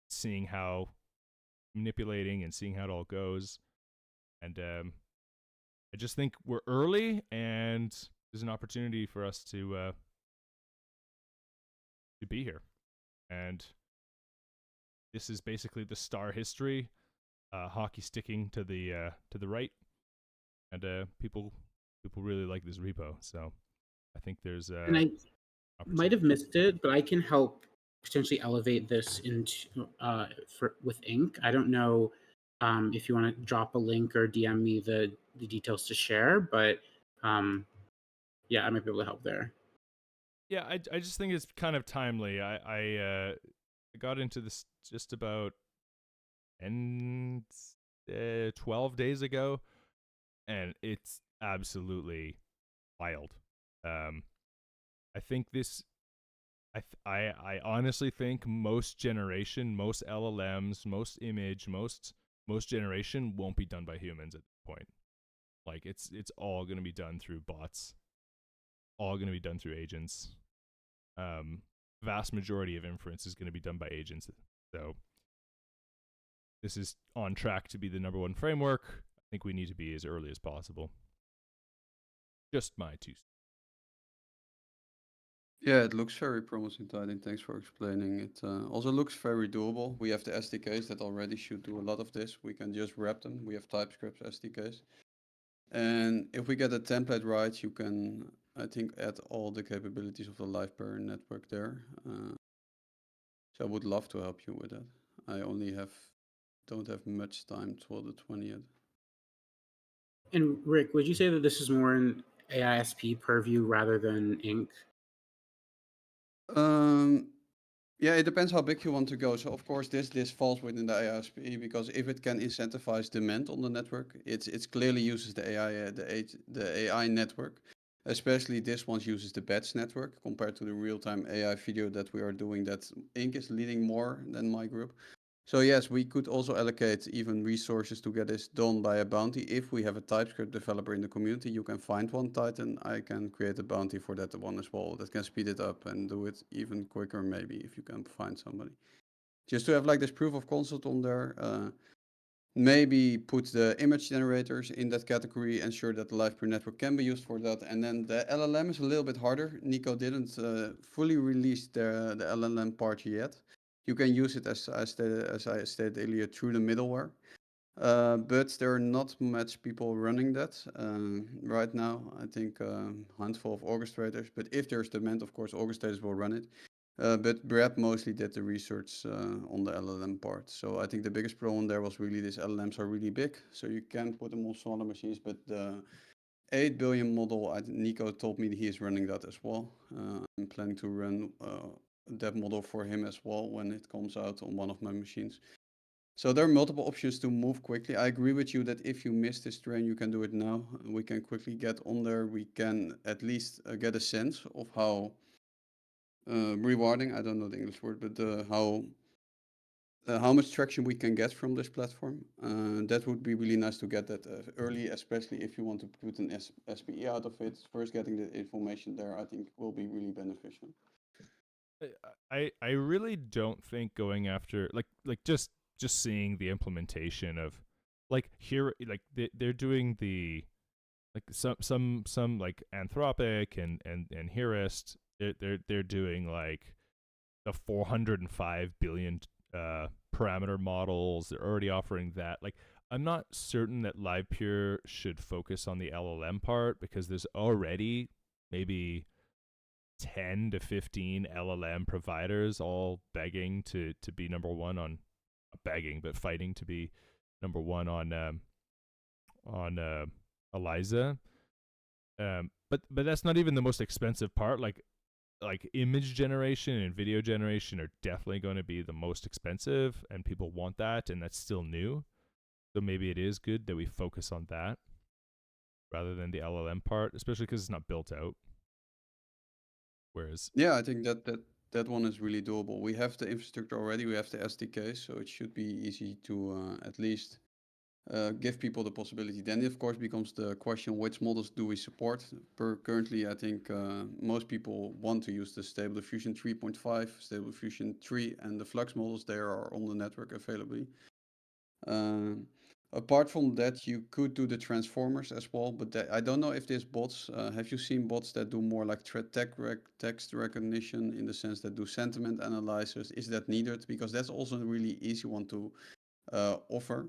seeing how manipulating and seeing how it all goes. And I just think we're early, and there's an opportunity for us to be here. And this is basically the star history. Hockey sticking to the right, and people really like this repo. So I think there's And I might have missed it, but I can help potentially elevate this into with Ink. I don't know if you want to drop a link or DM me the details to share, but yeah, I might be able to help there. Yeah, I just think it's kind of timely. I got into this just about 12 days ago, and it's absolutely wild. I think this, I honestly think most generation, most LLMs, most image, most generation won't be done by humans at this point. Like it's all going to be done through bots, all going to be done through agents. Vast majority of inference is going to be done by agents. So this is on track to be the number one framework. I think we need to be as early as possible. Just my 2 cents. Yeah, it looks very promising, Titan. Thanks for explaining. It also looks very doable. We have the SDKs that already should do a lot of this. We can just wrap them. We have TypeScript SDKs. And if we get a template right, you can, I think, add all the capabilities of the Livepeer network there. So I would love to help you with that. I only don't have much time till the 20th. And Rick, would you say that this is more in AISP purview rather than Ink? Yeah, it depends how big you want to go. So of course this falls within the AISP because if it can incentivize demand on the network, it's clearly uses the AI the AI network. Especially this one uses the batch network compared to the real-time AI video that we are doing that Ink is leading more than my group. So yes, we could also allocate even resources to get this done by a bounty. If we have a TypeScript developer in the community, you can find one, Titan. I can create a bounty for that one as well. That can speed it up and do it even quicker maybe if you can find somebody. Just to have like this proof of concept on there. Maybe put the image generators in that category, ensure that the Livepeer network can be used for that. And then the LLM is a little bit harder. Nico didn't fully release the LLM part yet. You can use it as I stated earlier through the middleware. But there are not much people running that right now. I think handful of orchestrators. But if there's demand, of course, orchestrators will run it. But Brad mostly did the research on the LLM part. So I think the biggest problem there was really these LLMs are really big, so you can't put them on smaller machines. But the 8 billion model, Nico told me he is running that as well. I'm planning to run that model for him as well when it comes out on one of my machines. So there are multiple options to move quickly. I agree with you that if you miss this train, you can do it now. We can quickly get on there. We can at least get a sense of how rewarding, I don't know the English word, but how much traction we can get from this platform. That would be really nice to get that early, especially if you want to put an SPE out of it. First, getting the information there, I think, will be really beneficial. I really don't think going after like just seeing the implementation of like here like they're doing the like some like Anthropic and Hearist they're doing like the 405 billion parameter models. They're already offering that. Like I'm not certain that Livepeer should focus on the LLM part because there's already maybe 10 to 15 LLM providers all begging to be number one on begging but fighting to be number one on Eliza. But that's not even the most expensive part. Like image generation and video generation are definitely going to be the most expensive, and people want that, and that's still new. So maybe it is good that we focus on that rather than the LLM part, especially because it's not built out. Whereas, yeah, I think that one is really doable. We have the infrastructure already. We have the SDK, so it should be easy to at least give people the possibility. Then, of course, becomes the question: which models do we support? Currently, I think most people want to use the Stable Diffusion 3.5, Stable Diffusion 3, and the Flux models. They are on the network availably. Apart from that, you could do the transformers as well, but I don't know if there's bots. Have you seen bots that do more like text recognition in the sense that do sentiment analysis? Is that needed? Because that's also a really easy one to offer.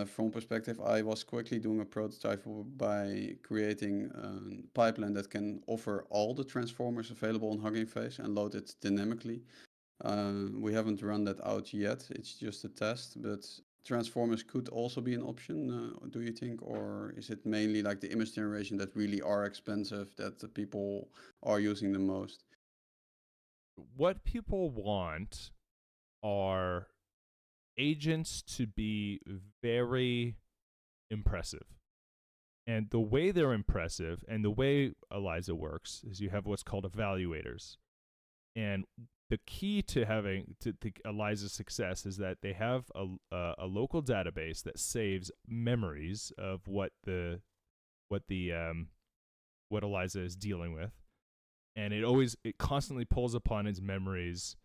From perspective, I was quickly doing a prototype by creating a pipeline that can offer all the transformers available on Hugging Face and load it dynamically. We haven't run that out yet. It's just a test, but transformers could also be an option, do you think? Or is it mainly like the image generation that really are expensive that the people are using the most? what people want are agents to be very impressive. And the way they're impressive and the way Eliza works is you have what's called evaluators. And the key to having to Eliza's success is that they have a local database that saves memories of what Eliza is dealing with, and it constantly pulls upon its memories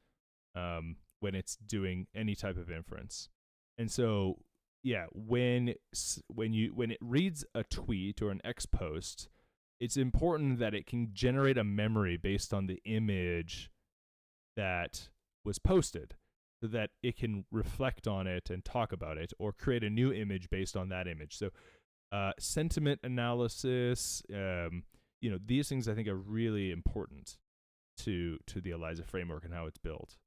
when it's doing any type of inference. And so yeah, when it reads a tweet or an X post, it's important that it can generate a memory based on the image that was posted so that it can reflect on it and talk about it or create a new image based on that image. So sentiment analysis, these things I think are really important to the Eliza framework and how it's built.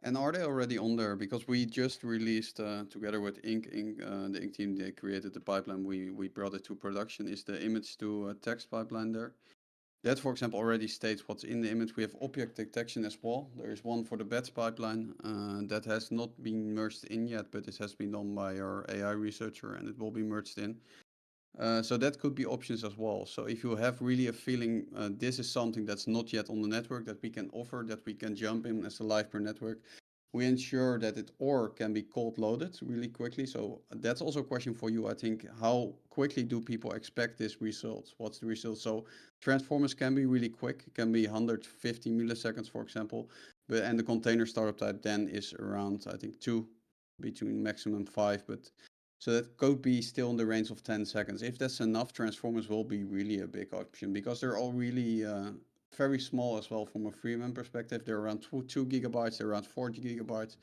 And are they already on there? Because we just released together with Ink, the Ink team, they created the pipeline. We brought it to production. Is the image to text pipeline there? That, for example, already states what's in the image. We have object detection as well. There is one for the batch pipeline that has not been merged in yet, but it has been done by our AI researcher and it will be merged in. So that could be options as well. So if you have really a feeling this is something that's not yet on the network that we can offer, that we can jump in as a Livepeer network, we ensure that it or can be cold loaded really quickly. So that's also a question for you. I think, how quickly do people expect this result? What's the result? So transformers can be really quick. It can be 150 milliseconds, for example. And the container startup type then is around, I think, 2, between maximum 5. But so that could be still in the range of 10 seconds. If that's enough, transformers will be really a big option because they're all really very small as well from a Freeman perspective. They're around 2 gigabytes, they're around 4 gigabytes.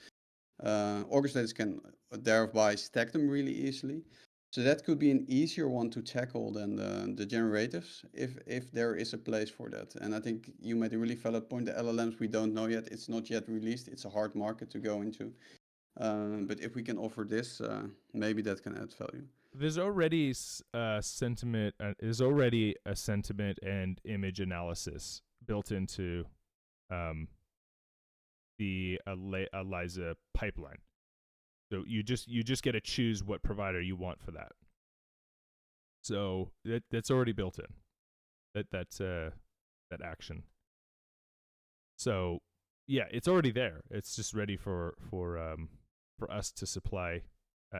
Orchestrators can thereby stack them really easily. So that could be an easier one to tackle than the generatives, if there is a place for that. And I think you made a really valid point. The LLMs we don't know yet. It's not yet released. It's a hard market to go into. But if we can offer this, maybe that can add value. There's already sentiment. There's already a sentiment and image analysis built into the Eliza pipeline. So you just get to choose what provider you want for that. So that's already built in. That action. So yeah, it's already there. It's just ready for us to supply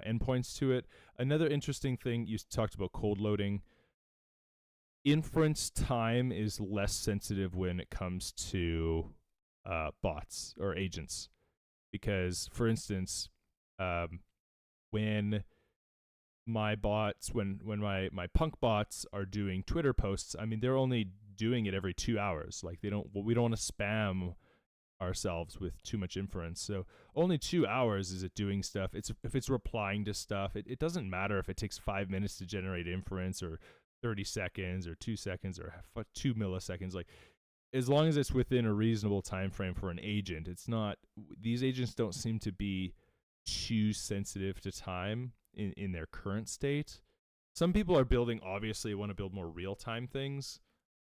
endpoints to it. Another interesting thing, you talked about cold loading. Inference time is less sensitive when it comes to bots or agents, because, for instance, when my bots, when my punk bots are doing Twitter posts, I mean, they're only doing it every 2 hours. Like, we don't want to spam ourselves with too much inference. So only 2 hours is it doing stuff. If it's replying to stuff, it doesn't matter if it takes 5 minutes to generate inference, or 30 seconds or 2 seconds or 2 milliseconds. Like, as long as it's within a reasonable time frame for an agent, it's not. These agents don't seem to be too sensitive to time in their current state. Some people are building, obviously want to build more real-time things,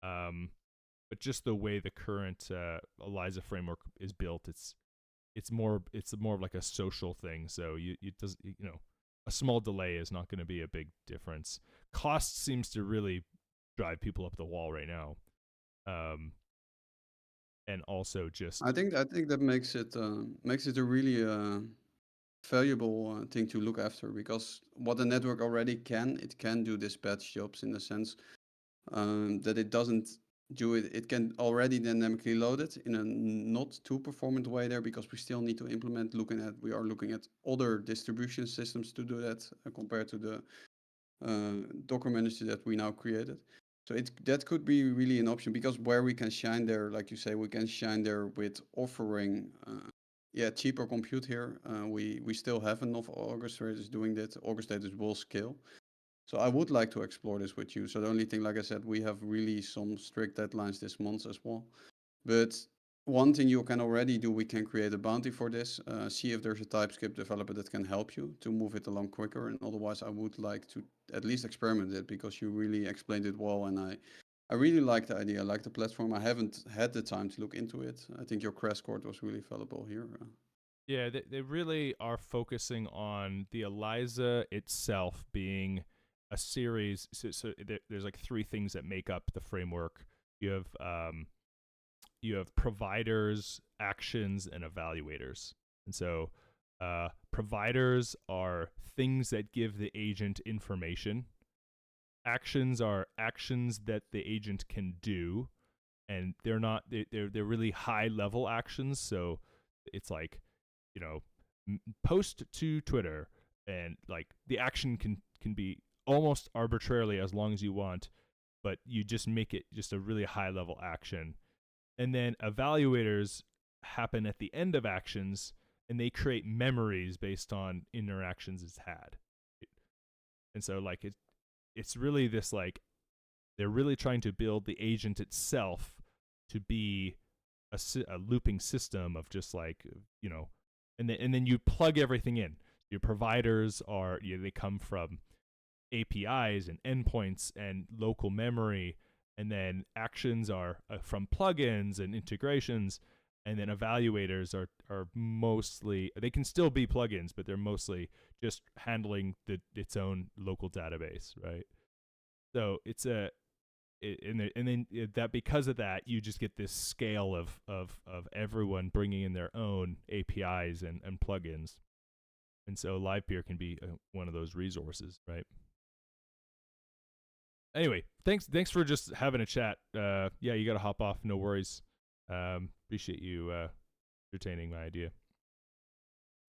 but just the way the current Eliza framework is built, it's more of like a social thing. So a small delay is not going to be a big difference. Cost seems to really drive people up the wall right now, and also just I think that makes it a really valuable thing to look after, because what the network already it can do dispatch jobs in the sense that it doesn't do it. It can already dynamically load it in a not too performant way there, because we still need to implement. We are looking at other distribution systems to do that compared to the Docker manager that we now created. So that could be really an option, because where we can shine there, like you say, we can shine there with offering cheaper compute here. We still have enough orchestrators doing that. Orchestrators will scale. So I would like to explore this with you. So the only thing, like I said, we have really some strict deadlines this month as well. But one thing you can already do, we can create a bounty for this, see if there's a TypeScript developer that can help you to move it along quicker. And otherwise, I would like to at least experiment it, because you really explained it well. And I really like the idea. I like the platform. I haven't had the time to look into it. I think your crash course was really valuable here. Yeah, they really are focusing on the Eliza itself being a series. So there's like 3 things that make up the framework. You have providers, actions, and evaluators. And so providers are things that give the agent information. Actions are actions that the agent can do, and they're really high level actions. So it's like, post to Twitter, and like the action can be almost arbitrarily as long as you want, but you just make it just a really high level action. And then evaluators happen at the end of actions, and they create memories based on interactions it's had. And so like it's really this, like, they're really trying to build the agent itself to be a looping system of just like, and then you plug everything in. Your providers they come from APIs and endpoints and local memory, and then actions are from plugins and integrations, and then evaluators are mostly, they can still be plugins, but they're mostly just handling its own local database, right? So it's and then that, because of that, you just get this scale of everyone bringing in their own APIs and plugins, and so Livepeer can be one of those resources, right? Anyway, thanks for just having a chat. Yeah, you got to hop off. No worries. Appreciate you entertaining my idea.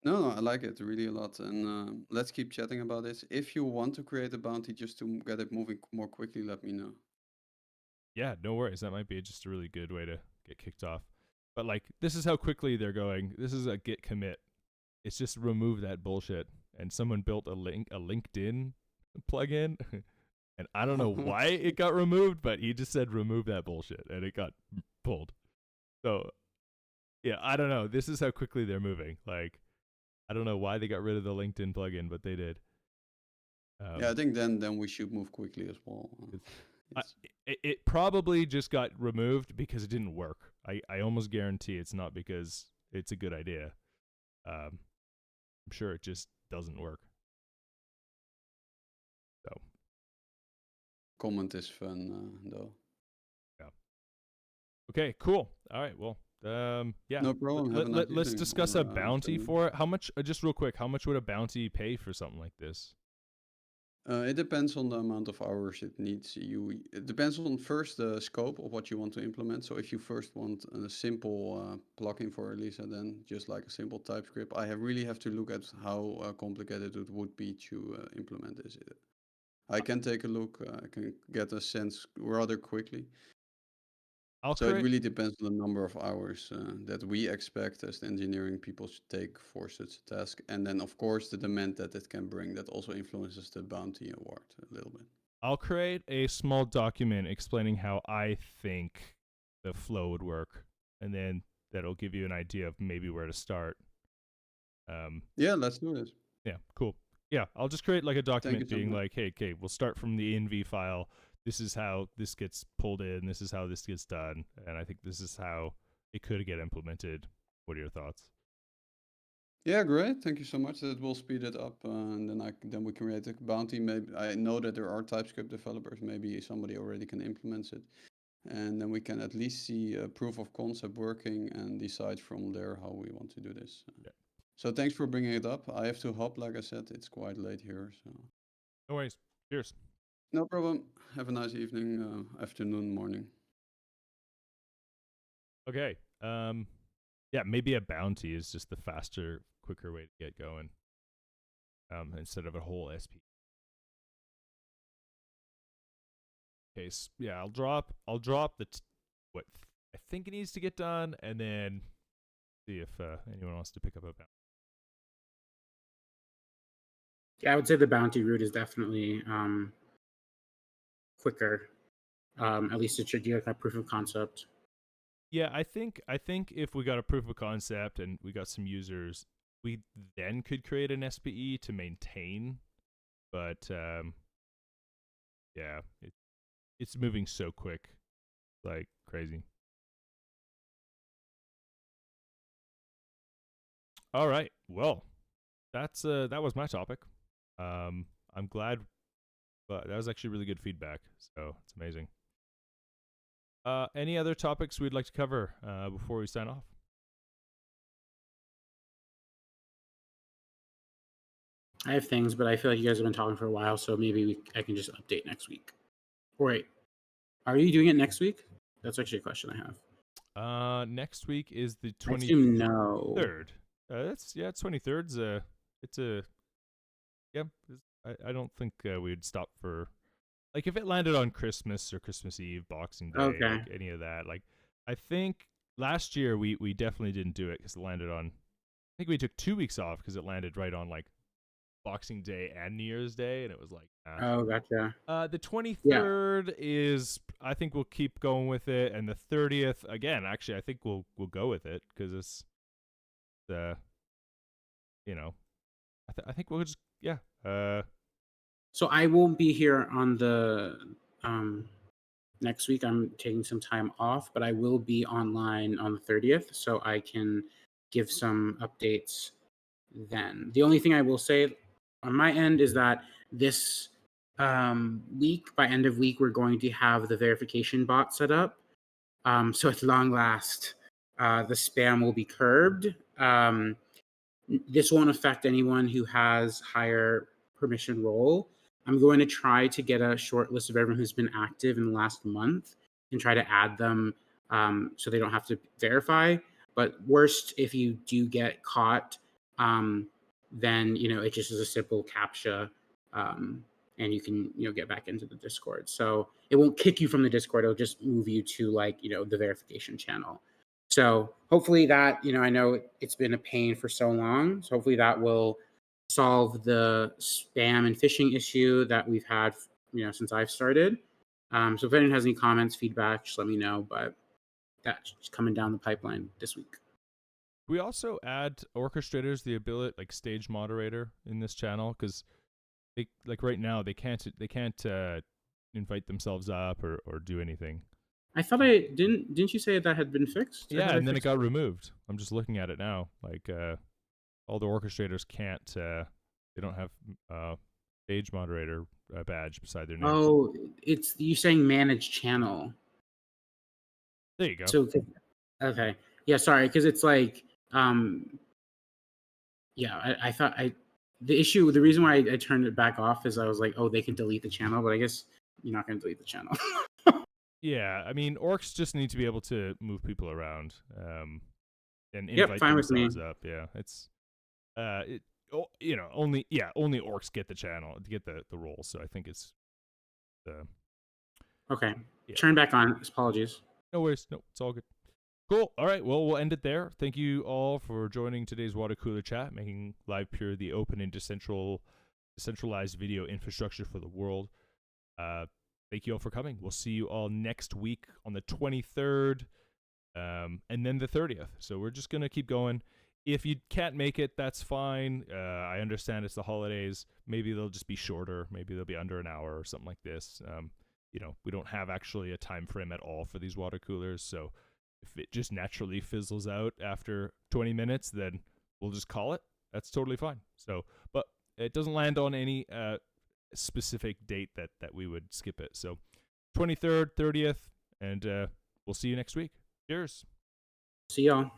No, I like it really a lot, and let's keep chatting about this. If you want to create a bounty just to get it moving more quickly, let me know. Yeah, no worries. That might be just a really good way to get kicked off. But like, this is how quickly they're going. This is a git commit it's just remove that bullshit. And someone built a LinkedIn plugin, and I don't know why it got removed, but he just said remove that bullshit, and it got pulled. So yeah, I don't know. This is how quickly they're moving. Like, I don't know why they got rid of the LinkedIn plugin, but they did. Yeah, I think then we should move quickly as well. It probably just got removed because it didn't work. I almost guarantee it's not because it's a good idea. I'm sure it just doesn't work. So Comment is fun though. yeah. Okay, cool. All right. Well, yeah. No problem. Have a nice Let's evening discuss or, a bounty afternoon. for it. How much? Just real quick, how much would a bounty pay for something like this? It depends on the amount of hours it needs. It depends on first the scope of what you want to implement. So if you first want a simple plugin for Eliza, then just like a simple TypeScript, I really have to look at how complicated it would be to implement this. I can take a look. I can get a sense rather quickly. So it really depends on the number of hours that we expect as the engineering people should take for such a task. And then, of course, the demand that it can bring that also influences the bounty award a little bit. I'll create a small document explaining how I think the flow would work, and then that'll give you an idea of maybe where to start. Yeah, let's do this. Yeah, cool. Yeah, I'll just create like a document so being much. like, hey, okay, we'll start from the env file. This is how this gets pulled in. This is how this gets done. And I think this is how it could get implemented. What are your thoughts? Yeah, great. Thank you so much. That will speed it up, and then we can create a bounty. Maybe I know that there are TypeScript developers. Maybe somebody already can implement it, and then we can at least see a proof of concept working and decide from there how we want to do this. Yeah. So thanks for bringing it up. I have to hop, like I said, it's quite late here. So No worries. Cheers. no problem. Have a nice evening, afternoon, morning. Okay. Yeah, maybe a bounty is just the faster, quicker way to get going. Instead of a whole SP. Okay, so yeah, I'll drop the what I think it needs to get done, and then see if anyone wants to pick up a bounty. Yeah, I would say the bounty route is definitely quicker. At least it should get a proof of concept. Yeah, I think if we got a proof of concept and we got some users, we then could create an SPE to maintain. But yeah, it's moving so quick, like crazy. All right, well, that was my topic. I'm glad, but that was actually really good feedback. So it's amazing. Any other topics we'd like to cover before we sign off? I have things, but I feel like you guys have been talking for a while, so maybe I can just update next week. Wait, are you doing it next week? That's actually a question I have. Next week is the 23rd. I assume no. It's 23rd. It's a yeah. I don't think we'd stop for like if it landed on Christmas or Christmas Eve, Boxing Day, Okay. like any of that. Like I think last year we definitely didn't do it because it landed on. I think we took 2 weeks off because it landed right on like Boxing Day and New Year's Day, and it was like. Oh, gotcha. The 23rd is, I think we'll keep going with it, and the 30th again. Actually, I think we'll go with it because it's I think we'll just So I won't be here on the next week. I'm taking some time off, but I will be online on the 30th, so I can give some updates then. The only thing I will say on my end is that this week, by end of week, we're going to have the verification bot set up. So at long last, the spam will be curbed. This won't affect anyone who has higher permission role. I'm going to try to get a short list of everyone who's been active in the last month and try to add them so they don't have to verify. But worst, if you do get caught, then it just is a simple CAPTCHA, and you can get back into the Discord. So it won't kick you from the Discord; it'll just move you to the verification channel. So hopefully that, I know it's been a pain for so long. So hopefully that will solve the spam and phishing issue that we've had, since I've started. So if anyone has any comments, feedback, just let me know. But that's coming down the pipeline this week. We also add orchestrators the ability, like stage moderator, in this channel, because they, like right now, they can't invite themselves up or do anything. I thought didn't you say that had been fixed? Yeah, and then it got removed. I'm just looking at it now. Like all the orchestrators can't. They don't have stage moderator badge beside their name. Oh, it's you saying manage channel. There you go. So okay, yeah, sorry, because it's like yeah, I thought the reason why I turned it back off is I was like, oh, they can delete the channel, but I guess you're not going to delete the channel. Yeah, I mean, orcs just need to be able to move people around and invite fine with me. themselves up. Yeah, it's only orcs get the channel, get the role. So I think it's okay. Yeah. Turn back on. Apologies. No worries. No, it's all good. Cool. All right. Well, we'll end it there. Thank you all for joining today's water cooler chat, making Livepeer the open and decentralized video infrastructure for the world. Thank you all for coming. We'll see you all next week on the 23rd, and then the 30th. So we're just gonna keep going. If you can't make it, that's fine. I understand it's the holidays. Maybe they'll just be shorter. Maybe they'll be under an hour or something like this. We don't have actually a time frame at all for these water coolers, so if it just naturally fizzles out after 20 minutes, then we'll just call it. That's totally fine. So, but it doesn't land on any specific date that we would skip it. So 23rd, 30th, and we'll see you next week. Cheers. See y'all.